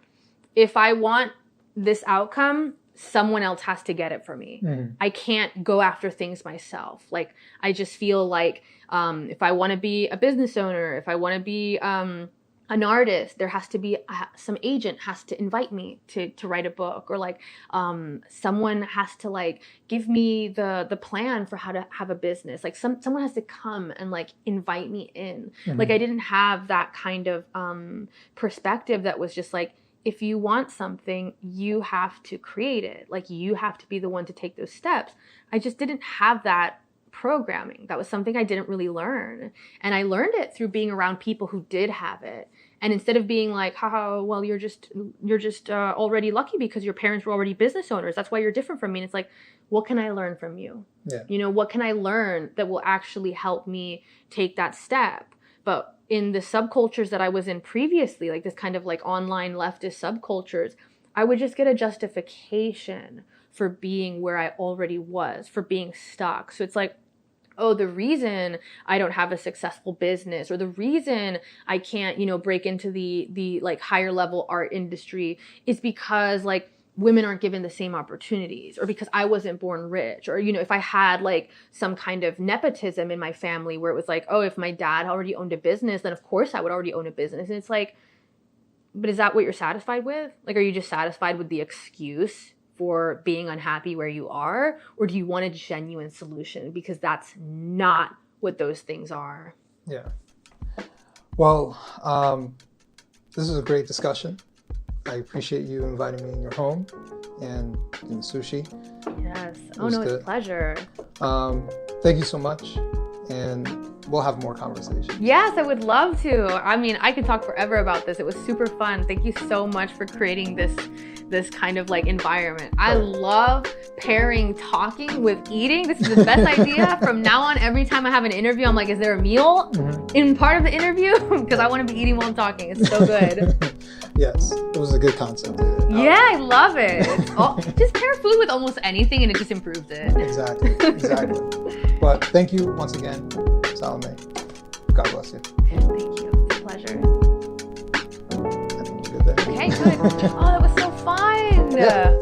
if I want this outcome, someone else has to get it for me. I can't go after things myself. Like, I just feel like if I want to be a business owner, if I want to be an artist, there has to be some agent has to invite me to write a book, or like someone has to like give me the plan for how to have a business. Like someone has to come and like invite me in. Like I didn't have that kind of perspective that was just like, if you want something, you have to create it. Like you have to be the one to take those steps. I just didn't have that programming. That was something I didn't really learn. And I learned it through being around people who did have it. And instead of being like, haha, well, you're just already lucky because your parents were already business owners. That's why you're different from me. And it's like, what can I learn from you? Yeah. You know, what can I learn that will actually help me take that step? But in the subcultures that I was in previously, like this kind of like online leftist subcultures, I would just get a justification for being where I already was, for being stuck. So it's like, oh, the reason I don't have a successful business, or the reason I can't, you know, break into the like higher level art industry is because like women aren't given the same opportunities, or because I wasn't born rich, or, you know, if I had like some kind of nepotism in my family where it was like, oh, if my dad already owned a business, then of course I would already own a business. And it's like, but is that what you're satisfied with? Like, are you just satisfied with the excuse for being unhappy where you are? Or do you want a genuine solution? Because that's not what those things are. Yeah. Well, this is a great discussion. I appreciate you inviting me in your home and getting sushi. Yes. Oh, no, it's a pleasure. Thank you so much. And we'll have more conversations. Yes, I would love to. I mean, I could talk forever about this. It was super fun. Thank you so much for creating this kind of like environment. I love pairing talking with eating. This is the best idea. From now on, every time I have an interview, I'm like, is there a meal in part of the interview? Because I want to be eating while I'm talking. It's so good. Yes, it was a good concept. Yeah, I love it. Just pair food with almost anything and it just improves it. Exactly. But thank you once again, Salomé. God bless you. Thank you. It's a pleasure. I think you did that. Okay, good. Oh, that was so fun. Yeah.